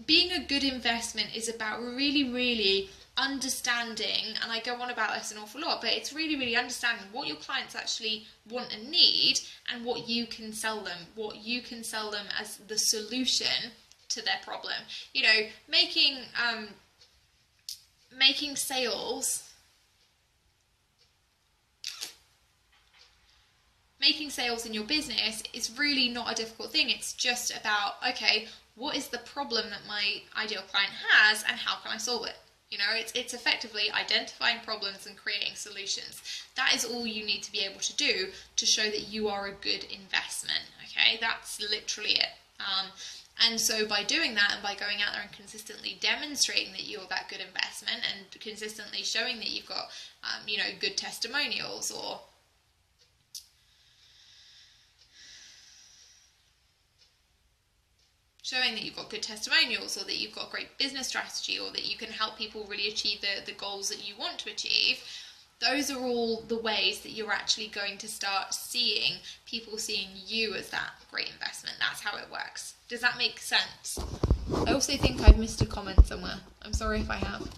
being a good investment is about really understanding, and I go on about this an awful lot, but it's really understanding what your clients actually want and need, and what you can sell them as the solution to their problem. You know, making sales in your business is really not a difficult thing. It's just about, okay, what is the problem that my ideal client has, and how can I solve it? You know, it's effectively identifying problems and creating solutions. That is all you need to be able to do to show that you are a good investment. Okay, that's literally it. And so by doing that, and by going out there and consistently demonstrating that you're that good investment, and consistently showing that you've got, you know, good testimonials, or or that you've got a great business strategy, or that you can help people really achieve the goals that you want to achieve, those are all the ways that you're actually going to start seeing people seeing you as that great investment. That's how it works. Does that make sense? I also think I've missed a comment somewhere. I'm sorry if I have.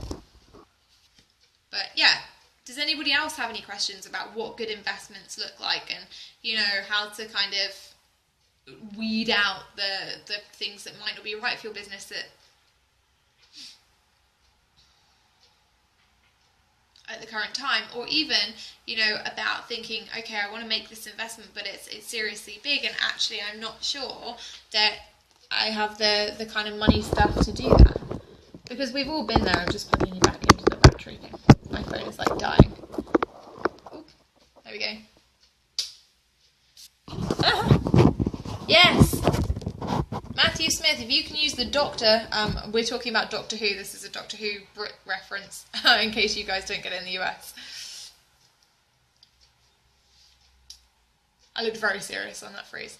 But yeah, does anybody else have any questions about what good investments look like, and, you know, how to kind of weed out the things that might not be right for your business, that at the current time, or even, you know, about thinking, okay, I want to make this investment, but it's seriously big, and actually I'm not sure that I have the kind of money stuff to do that. Because we've all been there. I'm just plugging you back into the battery thing. My phone is like dying. Oh, there we go. Yes, Matthew Smith, if you can use the Doctor, we're talking about Doctor Who. This is a Doctor Who Brit reference, in case you guys don't get it in the US. I looked very serious on that phrase.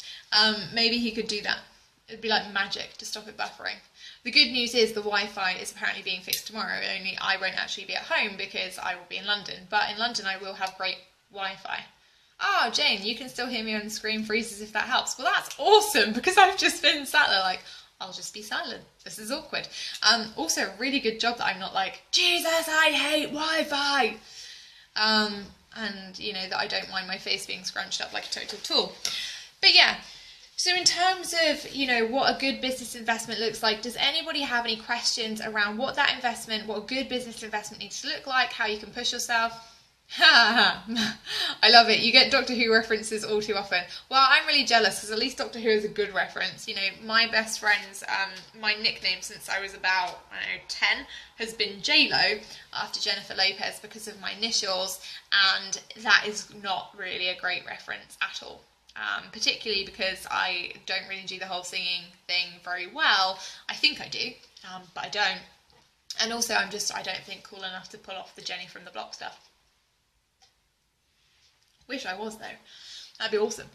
Maybe he could do that. It'd be like magic to stop it buffering. The good news is the Wi-Fi is apparently being fixed tomorrow, only I won't actually be at home because I will be in London. But in London I will have great Wi-Fi. Oh, Jane, you can still hear me on the screen freezes if that helps. Well, that's awesome, because I've just been sat there like, I'll just be silent. This is awkward. Also, really good job that I'm not like, Jesus, I hate Wi-Fi. And, you know, that I don't mind my face being scrunched up like a total tool. But yeah, so in terms of, you know, what a good business investment looks like, does anybody have any questions around what that investment, what a good business investment needs to look like, how you can push yourself? I love it. You get Doctor Who references all too often. Well, I'm really jealous, because at least Doctor Who is a good reference. You know, my best friend's, my nickname since I was about, I don't know, 10 has been J-Lo, after Jennifer Lopez, because of my initials, and that is not really a great reference at all. Particularly because I don't really do the whole singing thing very well. I think I do, but I don't. And also I don't think cool enough to pull off the Jenny from the Block stuff. Wish I was, though. That'd be awesome.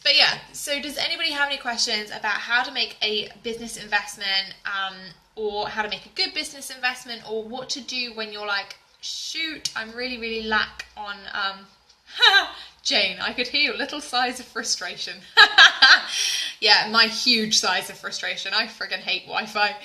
But yeah, so does anybody have any questions about how to make a business investment, or how to make a good business investment, or what to do when you're like, shoot, I'm really lack on, Jane, I could hear your little sighs of frustration. Yeah, my huge sighs of frustration. I friggin' hate Wi-Fi.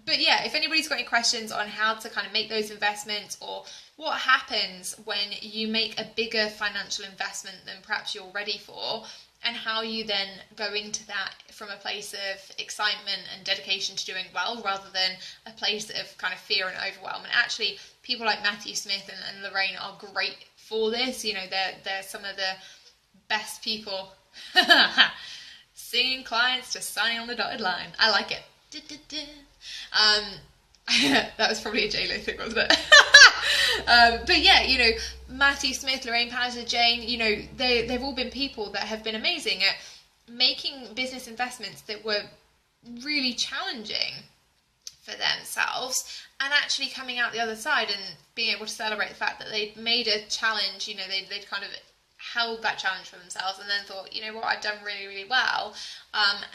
But yeah, if anybody's got any questions on how to kind of make those investments, or what happens when you make a bigger financial investment than perhaps you're ready for, and how you then go into that from a place of excitement and dedication to doing well, rather than a place of kind of fear and overwhelm. And actually, people like Matthew Smith and Lorraine are great for this. You know, they're some of the best people singing clients to signing on the dotted line. I like it. That was probably a J-Lo thing, wasn't it? But yeah, you know, Matthew Smith, Lorraine Pazza, Jane, you know, they've all been people that have been amazing at making business investments that were really challenging for themselves, and actually coming out the other side and being able to celebrate the fact that they'd made a challenge. You know, they'd kind of held that challenge for themselves and then thought, you know what, I've done really, really well,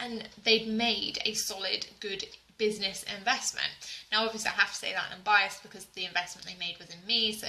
and they'd made a solid, good business investment. Now, obviously, I have to say that I'm biased because the investment they made was in me. So,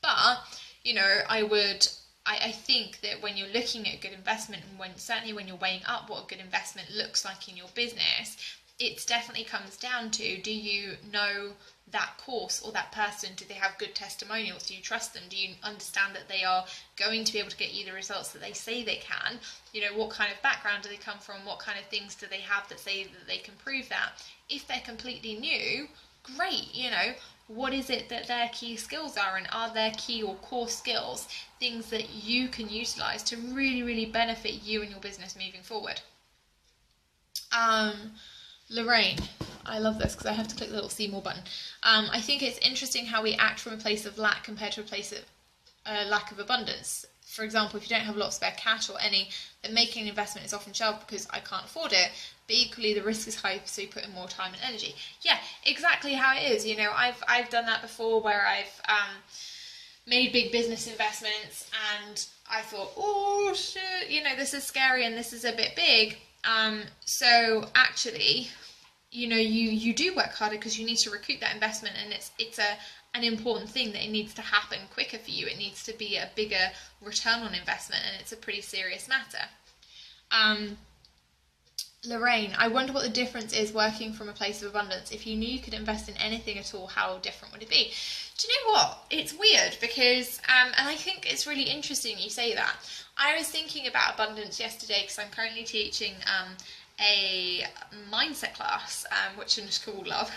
but you know, I think that when you're looking at a good investment, and certainly when you're weighing up what a good investment looks like in your business, it definitely comes down to, do you know that course or that person? Do they have good testimonials? Do you trust them? Do you understand that they are going to be able to get you the results that they say they can? You know, what kind of background do they come from? What kind of things do they have that say that they can prove that? If they're completely new, great, you know, what is it that their key skills are, and are their key or core skills things that you can utilize to really, really benefit you and your business moving forward? Lorraine, I love this because I have to click the little see more button. I think it's interesting how we act from a place of lack compared to a place of lack of abundance. For example, if you don't have a lot of spare cash or any, then making an investment is often shelved because I can't afford it. But equally, the risk is high, so you put in more time and energy. Yeah, exactly how it is. You know, I've done that before, where I've made big business investments and I thought, oh shit, you know, this is scary and this is a bit big. So actually, you know, you do work harder because you need to recoup that investment, and it's an important thing that it needs to happen quicker for you. It needs to be a bigger return on investment, and it's a pretty serious matter. Lorraine, I wonder what the difference is working from a place of abundance. If you knew you could invest in anything at all, how different would it be? Do you know what? It's weird because, and I think it's really interesting you say that. I was thinking about abundance yesterday because I'm currently teaching a mindset class, which Anushka will love.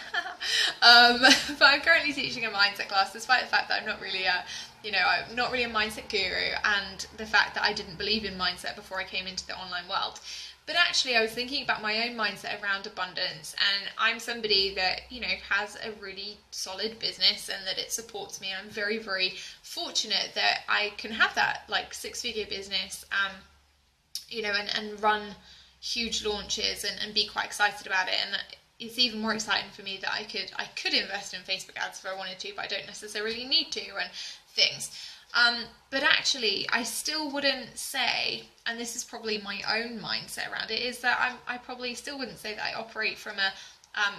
But I'm currently teaching a mindset class, despite the fact that I'm not really I'm not really a mindset guru, and the fact that I didn't believe in mindset before I came into the online world. But actually, I was thinking about my own mindset around abundance, and I'm somebody that, you know, has a really solid business and that it supports me. And I'm very, very fortunate that I can have that, like, 6-figure business, you know, and run huge launches and be quite excited about it. And it's even more exciting for me that I could invest in Facebook ads if I wanted to, but I don't necessarily need to, and things. But actually, I still wouldn't say, and this is probably my own mindset around it, is that I probably still wouldn't say that I operate from a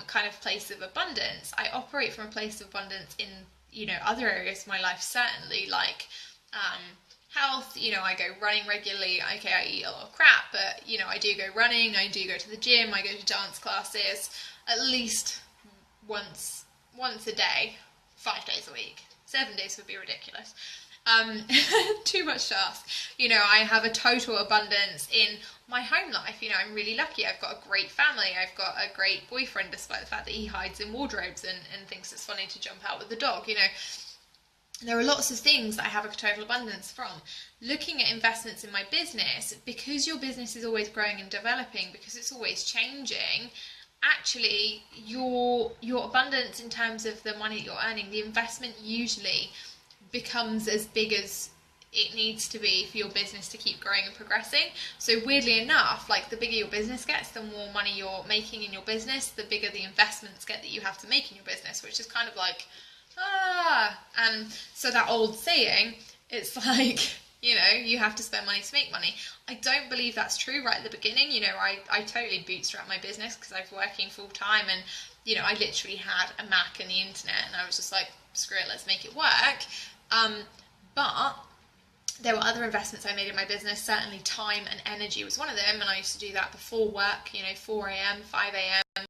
kind of place of abundance. I operate from a place of abundance in, you know, other areas of my life, certainly, like health. You know, I go running regularly. Okay, I eat a lot of crap, but, you know, I do go running, I do go to the gym, I go to dance classes at least once a day, 5 days a week. 7 days would be ridiculous. Too much to ask. You know, I have a total abundance in my home life. You know, I'm really lucky. I've got a great family. I've got a great boyfriend, despite the fact that he hides in wardrobes and thinks it's funny to jump out with the dog. You know, there are lots of things that I have a total abundance from. Looking at investments in my business, because your business is always growing and developing, because it's always changing, actually your abundance in terms of the money you're earning, the investment usually becomes as big as it needs to be for your business to keep growing and progressing. So weirdly enough, like, the bigger your business gets, the more money you're making in your business, the bigger the investments get that you have to make in your business, which is kind of like, and so that old saying, it's like, you know, you have to spend money to make money. I don't believe that's true right at the beginning. You know, I totally bootstrapped my business because I was working full time, and, you know, I literally had a Mac and the internet, and I was just like, screw it, let's make it work. But there were other investments I made in my business. Certainly time and energy was one of them, and I used to do that before work, you know, 4 a.m, 5 a.m,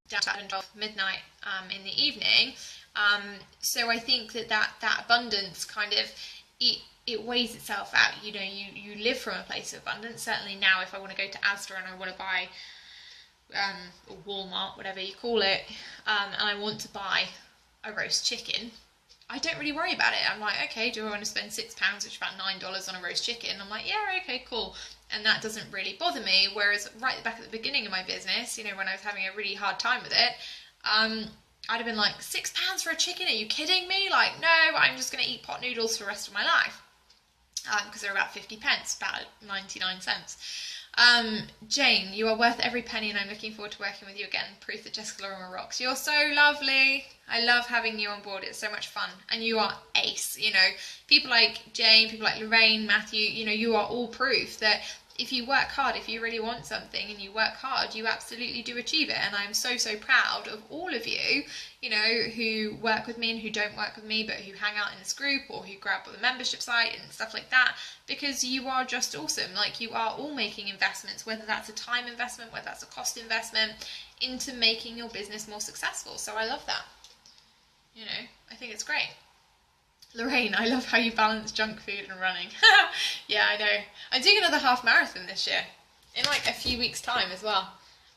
down to 12 midnight in the evening. So I think that abundance kind of it weighs itself out. You know, you live from a place of abundance. Certainly now, if I want to go to Asda and I want to buy, or Walmart, whatever you call it, and I want to buy a roast chicken, I don't really worry about it. I'm like, okay, do I want to spend £6, which is about $9 on a roast chicken? I'm like, yeah, okay, cool. And that doesn't really bother me. Whereas right back at the beginning of my business, you know, when I was having a really hard time with it, I'd have been like, £6 for a chicken? Are you kidding me? Like, no, I'm just going to eat pot noodles for the rest of my life. Because they're about 50 pence, about 99 cents. Jane, you are worth every penny and I'm looking forward to working with you again. Proof that Jessica Lorimer rocks. You're so lovely. I love having you on board. It's so much fun. And you are ace. You know, people like Jane, people like Lorraine, Matthew, you know, you are all proof that if you work hard, if you really want something and you work hard, you absolutely do achieve it. And I'm so, so proud of all of you, you know, who work with me and who don't work with me, but who hang out in this group or who grab the membership site and stuff like that, because you are just awesome. Like, you are all making investments, whether that's a time investment, whether that's a cost investment, into making your business more successful. So I love that. You know, I think it's great. Lorraine, I love how you balance junk food and running. Yeah, I know. I'm doing another half marathon this year, in like a few weeks' time as well.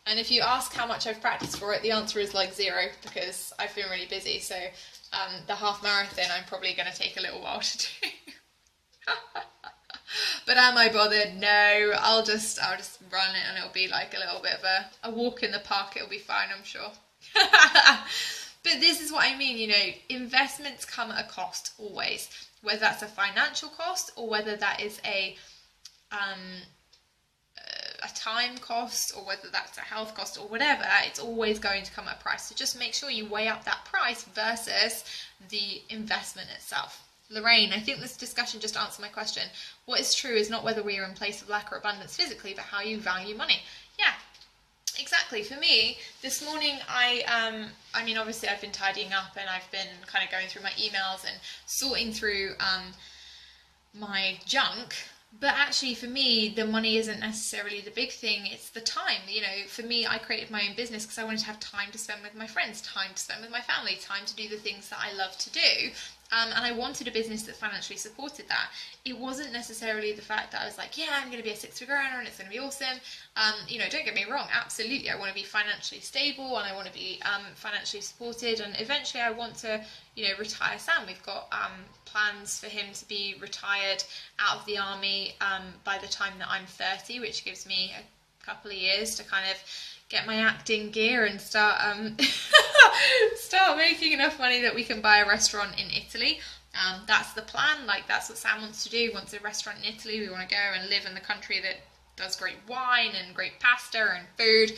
And if you ask how much I've practiced for it, the answer is like 0, because I've been really busy. So the half marathon, I'm probably going to take a little while to do. But am I bothered? No, I'll just run it, and it'll be like a little bit of a walk in the park. It'll be fine, I'm sure. But this is what I mean, you know, investments come at a cost always, whether that's a financial cost or whether that is a time cost or whether that's a health cost or whatever. It's always going to come at a price. So just make sure you weigh up that price versus the investment itself. Lorraine, I think this discussion just answered my question. What is true is not whether we are in place of lack or abundance physically, but how you value money. Yeah. Exactly. For me, this morning, I mean, obviously I've been tidying up and I've been kind of going through my emails and sorting through my junk. But actually, for me, the money isn't necessarily the big thing. It's the time. You know, for me, I created my own business because I wanted to have time to spend with my friends, time to spend with my family, time to do the things that I love to do. And I wanted a business that financially supported that. It wasn't necessarily the fact that I was like, yeah, I'm going to be a 6-figure earner and it's going to be awesome. You know, don't get me wrong. Absolutely. I want to be financially stable and I want to be financially supported. And eventually I want to, you know, retire Sam. We've got plans for him to be retired out of the army by the time that I'm 30, which gives me a couple of years to kind of get my acting gear and start start making enough money that we can buy a restaurant in Italy. That's the plan. Like, that's what Sam wants to do. He wants a restaurant in Italy. We want to go and live in the country that does great wine and great pasta and food.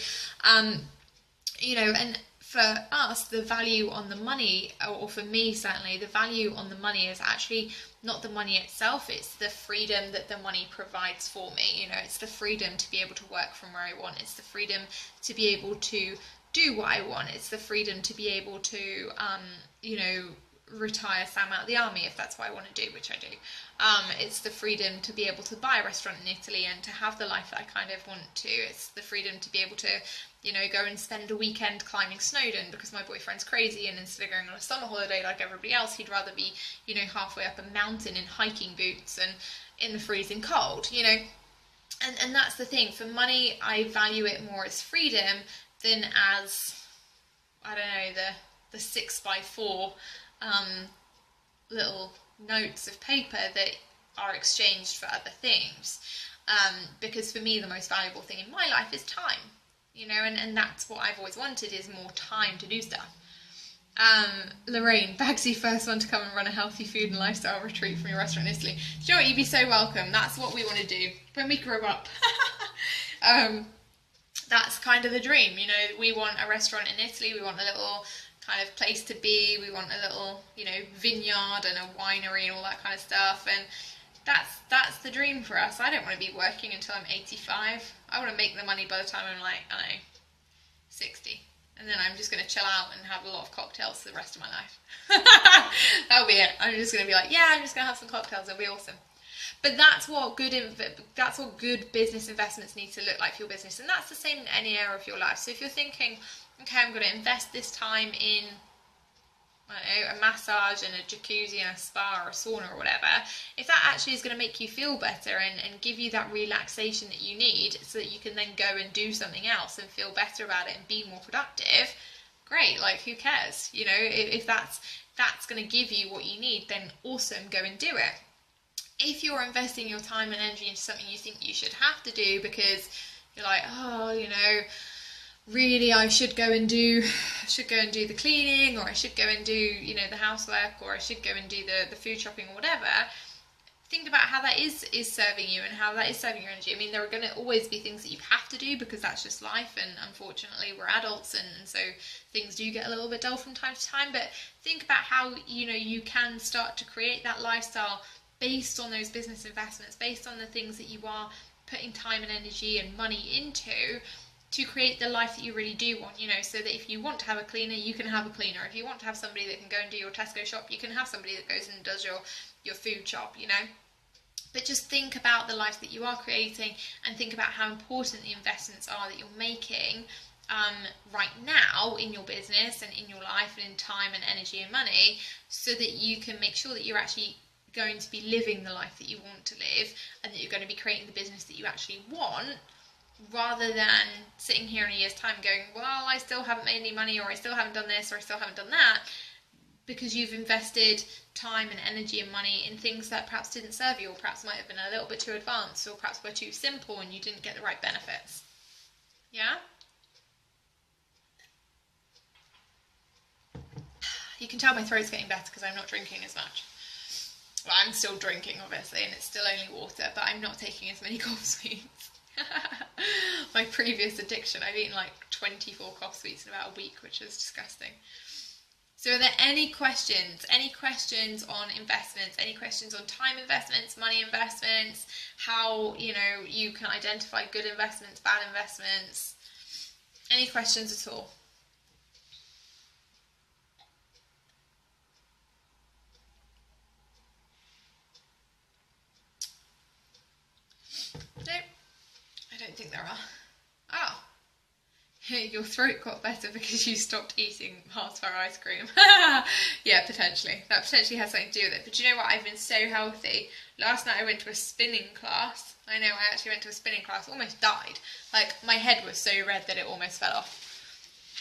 You know, and for us, the value on the money, or for me certainly, the value on the money is actually not the money itself, it's the freedom that the money provides for me. You know, it's the freedom to be able to work from where I want. It's the freedom to be able to do what I want. It's the freedom to be able to, you know, retire Sam out of the army if that's what I want to do, which I do. It's the freedom to be able to buy a restaurant in Italy and to have the life that I kind of want to. It's the freedom to be able to, you know, go and spend a weekend climbing Snowdon because my boyfriend's crazy, and instead of going on a summer holiday like everybody else, he'd rather be, you know, halfway up a mountain in hiking boots and in the freezing cold, you know. And that's the thing. For money, I value it more as freedom than as, I don't know, the 6x4 little notes of paper that are exchanged for other things. Because for me, the most valuable thing in my life is time, you know, and that's what I've always wanted, is more time to do stuff. Lorraine, Bagsy, first one to come and run a healthy food and lifestyle retreat from your restaurant in Italy. Do you know what? You'd be so welcome. That's what we want to do when we grow up. That's kind of the dream, you know. We want a restaurant in Italy. We want a little kind of place to be. We want a little, you know, vineyard and a winery and all that kind of stuff. And that's the dream for us. I don't want to be working until I'm 85. I want to make the money by the time I'm like, I don't know, 60. And then I'm just going to chill out and have a lot of cocktails for the rest of my life. That'll be it. I'm just going to be like, yeah, I'm just going to have some cocktails. It'll be awesome. But that's what good business investments need to look like for your business. And that's the same in any area of your life. So if you're thinking, okay, I'm going to invest this time in, I don't know, a massage and a jacuzzi and a spa or a sauna or whatever, if that actually is going to make you feel better and give you that relaxation that you need so that you can then go and do something else and feel better about it and be more productive, great, like who cares? You know, if that's going to give you what you need, then awesome, go and do it. If you're investing your time and energy into something you think you should have to do because you're like, oh, you know, really I should go and do the cleaning, or I should go and do, you know, the housework, or I should go and do the food shopping or whatever, think about how that is serving you and how that is serving your energy. I mean, there are going to always be things that you have to do because that's just life, and unfortunately we're adults, and so things do get a little bit dull from time to time, but think about how, you know, you can start to create that lifestyle based on those business investments, based on the things that you are putting time and energy and money into, to create the life that you really do want, you know, so that if you want to have a cleaner, you can have a cleaner. If you want to have somebody that can go and do your Tesco shop, you can have somebody that goes and does your food shop, you know. But just think about the life that you are creating, and think about how important the investments are that you're making right now in your business and in your life and in time and energy and money, so that you can make sure that you're actually going to be living the life that you want to live, and that you're going to be creating the business that you actually want, rather than sitting here in a year's time going, well, I still haven't made any money, or I still haven't done this, or I still haven't done that, because you've invested time and energy and money in things that perhaps didn't serve you, or perhaps might have been a little bit too advanced, or perhaps were too simple and you didn't get the right benefits. Yeah? You can tell my throat's getting better because I'm not drinking as much. Well, I'm still drinking, obviously, and it's still only water, but I'm not taking as many cough sweets. My previous addiction, I've eaten like 24 cough sweets in about a week, which is disgusting. So are there any questions on investments, any questions on time investments, money investments, how, you know, you can identify good investments, bad investments? Any questions at all? No, I don't think there are. Oh, your throat got better because you stopped eating Mars bar ice cream. Yeah, potentially. That potentially has something to do with it. But do you know what? I've been so healthy. Last night I went to a spinning class. I know, I actually went to a spinning class, almost died. Like, my head was so red that it almost fell off.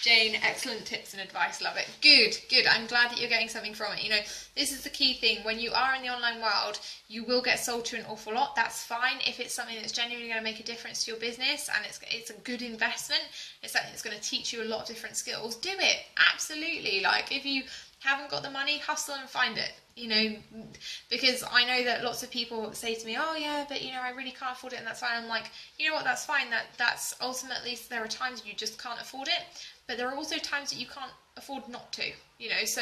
Jane, excellent tips and advice, love it. Good. I'm glad that you're getting something from it. You know, this is the key thing. When you are in the online world, you will get sold to an awful lot. That's fine if it's something that's genuinely going to make a difference to your business and it's a good investment. It's something that's going to teach you a lot of different skills. Do it. Absolutely. Like, if you haven't got the money, hustle and find it, you know, because I know that lots of people say to me, oh yeah, but you know, I really can't afford it, and that's fine. I'm like, you know what, that's fine. That's ultimately, there are times you just can't afford it, but there are also times that you can't afford not to, you know. So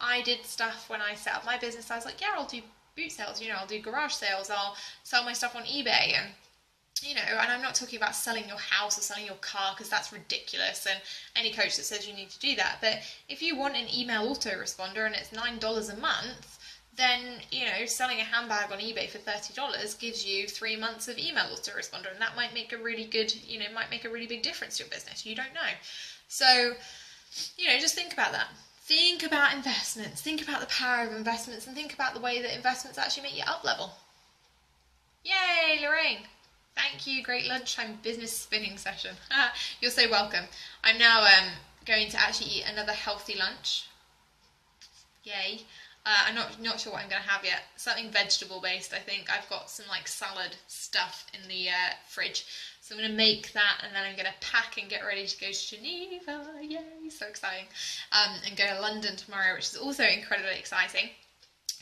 I did stuff when I set up my business. I was like, yeah, I'll do boot sales, you know, I'll do garage sales, I'll sell my stuff on eBay, and you know, and I'm not talking about selling your house or selling your car, because that's ridiculous, and any coach that says you need to do that. But if you want an email autoresponder and it's $9 a month, then, you know, selling a handbag on eBay for $30 gives you 3 months of email autoresponder, and that might make a really good, you know, might make a really big difference to your business. You don't know. So, you know, just think about that. Think about investments. Think about the power of investments, and think about the way that investments actually make you up level. Yay, Lorraine! Thank you. Great lunchtime business spinning session. You're so welcome. I'm now going to actually eat another healthy lunch. Yay. I'm not sure what I'm going to have yet. Something vegetable based, I think. I've got some like salad stuff in the fridge. So I'm going to make that, and then I'm going to pack and get ready to go to Geneva. Yay, so exciting. And go to London tomorrow, which is also incredibly exciting.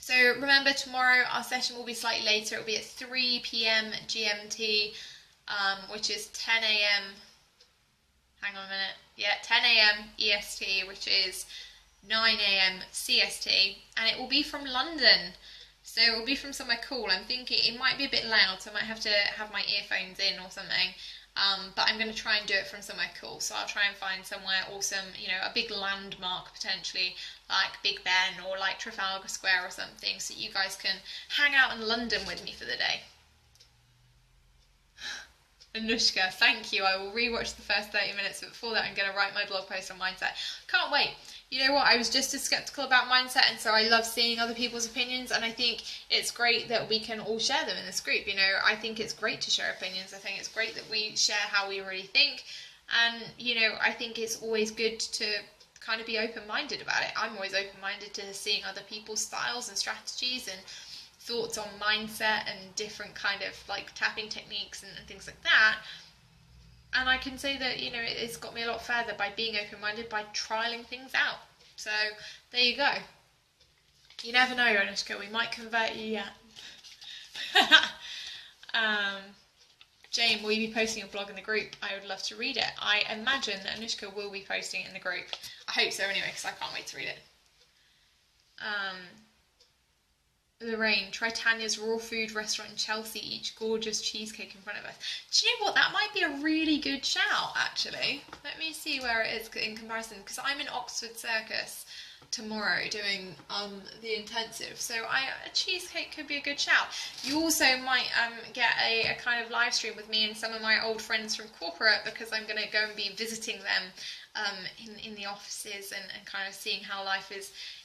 So remember, tomorrow our session will be slightly later. It will be at 3 p.m. GMT, which is 10 a.m. Hang on a minute. Yeah, 10 a.m. EST, which is 9 a.m. CST, and it will be from London. So it will be from somewhere cool. I'm thinking it might be a bit loud, so I might have to have my earphones in or something. But I'm going to try and do it from somewhere cool. So I'll try and find somewhere awesome, you know, a big landmark potentially, like Big Ben or like Trafalgar Square or something, so you guys can hang out in London with me for the day. Anushka, thank you. I will rewatch the first 30 minutes, but before that I'm going to write my blog post on mindset. Can't wait. you know what, I was just as skeptical about mindset, and so I love seeing other people's opinions, and I think it's great that we can all share them in this group. You know, I think it's great to share opinions. I think it's great that we share how we really think, and you know, I think it's always good to kind of be open-minded about it. I'm always open-minded to seeing other people's styles and strategies and thoughts on mindset and different kind of like tapping techniques and things like that. And I can say that, you know, it's got me a lot further by being open-minded, by trialing things out. So there you go. You never know, Anushka, we might convert you yet. Jane, will you be posting your blog in the group? I would love to read it. I imagine that Anushka will be posting it in the group. I hope so anyway, because I can't wait to read it. Lorraine, try Tanya's raw food restaurant in Chelsea, each gorgeous cheesecake in front of us. Do you know what? That might be a really good shout, actually. Let me see where it is in comparison, because I'm in Oxford Circus tomorrow doing the intensive, so a cheesecake could be a good shout. You also might get a kind of live stream with me and some of my old friends from corporate, because I'm going to go and be visiting them in the offices and kind of seeing how life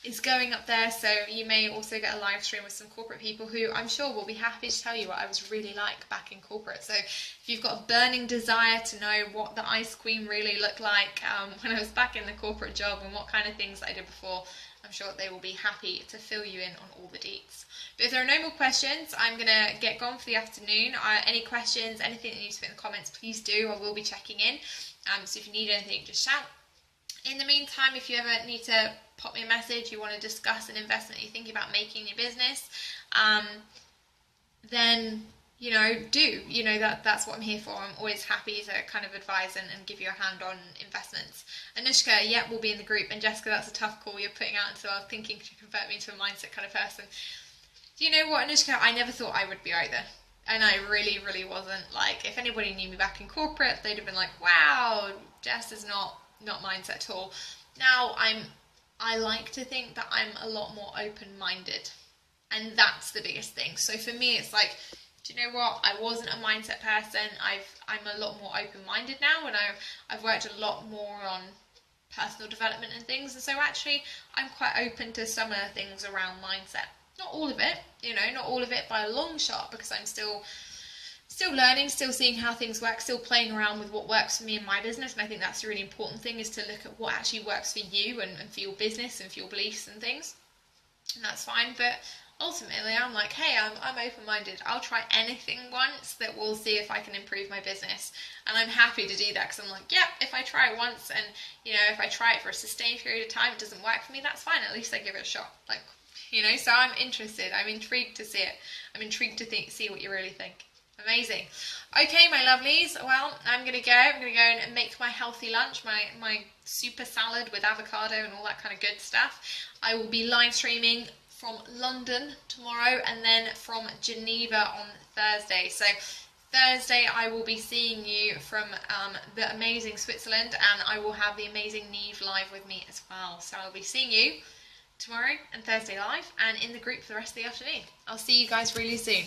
is going up there. So you may also get a live stream with some corporate people who I'm sure will be happy to tell you what I was really like back in corporate. So if you've got a burning desire to know what the ice queen really looked like when I was back in the corporate job and what kind of things I did before, I'm sure they will be happy to fill you in on all the deets. But if there are no more questions, I'm going to get gone for the afternoon. Any questions, anything that you need to put in the comments, please do. I will be checking in. So if you need anything, just shout. In the meantime, if you ever need to pop me a message, you want to discuss an investment you're thinking about making in your business, then, you know, that's what I'm here for. I'm always happy to kind of advise and give you a hand on investments. Anushka, yeah, will be in the group. And Jessica, that's a tough call you're putting out, so I was thinking to convert me into a mindset kind of person. Do you know what, Anushka? I never thought I would be either. And I really, really wasn't. Like, if anybody knew me back in corporate, they'd have been like, wow, Jess is not mindset at all. Now, I like to think that I'm a lot more open-minded. And that's the biggest thing. So for me, it's like, do you know what? I wasn't a mindset person. I'm a lot more open-minded now, and I've worked a lot more on personal development and things. And so actually, I'm quite open to some of the things around mindset. Not all of it, you know, not all of it by a long shot, because I'm still learning, still seeing how things work, still playing around with what works for me in my business. And I think that's a really important thing, is to look at what actually works for you and for your business and for your beliefs and things. And that's fine. But ultimately, I'm like, hey, I'm open-minded. I'll try anything once that will see if I can improve my business. And I'm happy to do that, because I'm like, yeah, if I try it once and, you know, if I try it for a sustained period of time, it doesn't work for me, that's fine. At least I give it a shot. Like, you know, so I'm interested. I'm intrigued to see it. I'm intrigued to see what you really think. Amazing. Okay, my lovelies. Well, I'm going to go. I'm going to go and make my healthy lunch, my super salad with avocado and all that kind of good stuff. I will be live streaming from London tomorrow, and then from Geneva on Thursday. So Thursday I will be seeing you from the amazing Switzerland, and I will have the amazing Neve live with me as well. So I'll be seeing you tomorrow and Thursday live, and in the group for the rest of the afternoon. I'll see you guys really soon.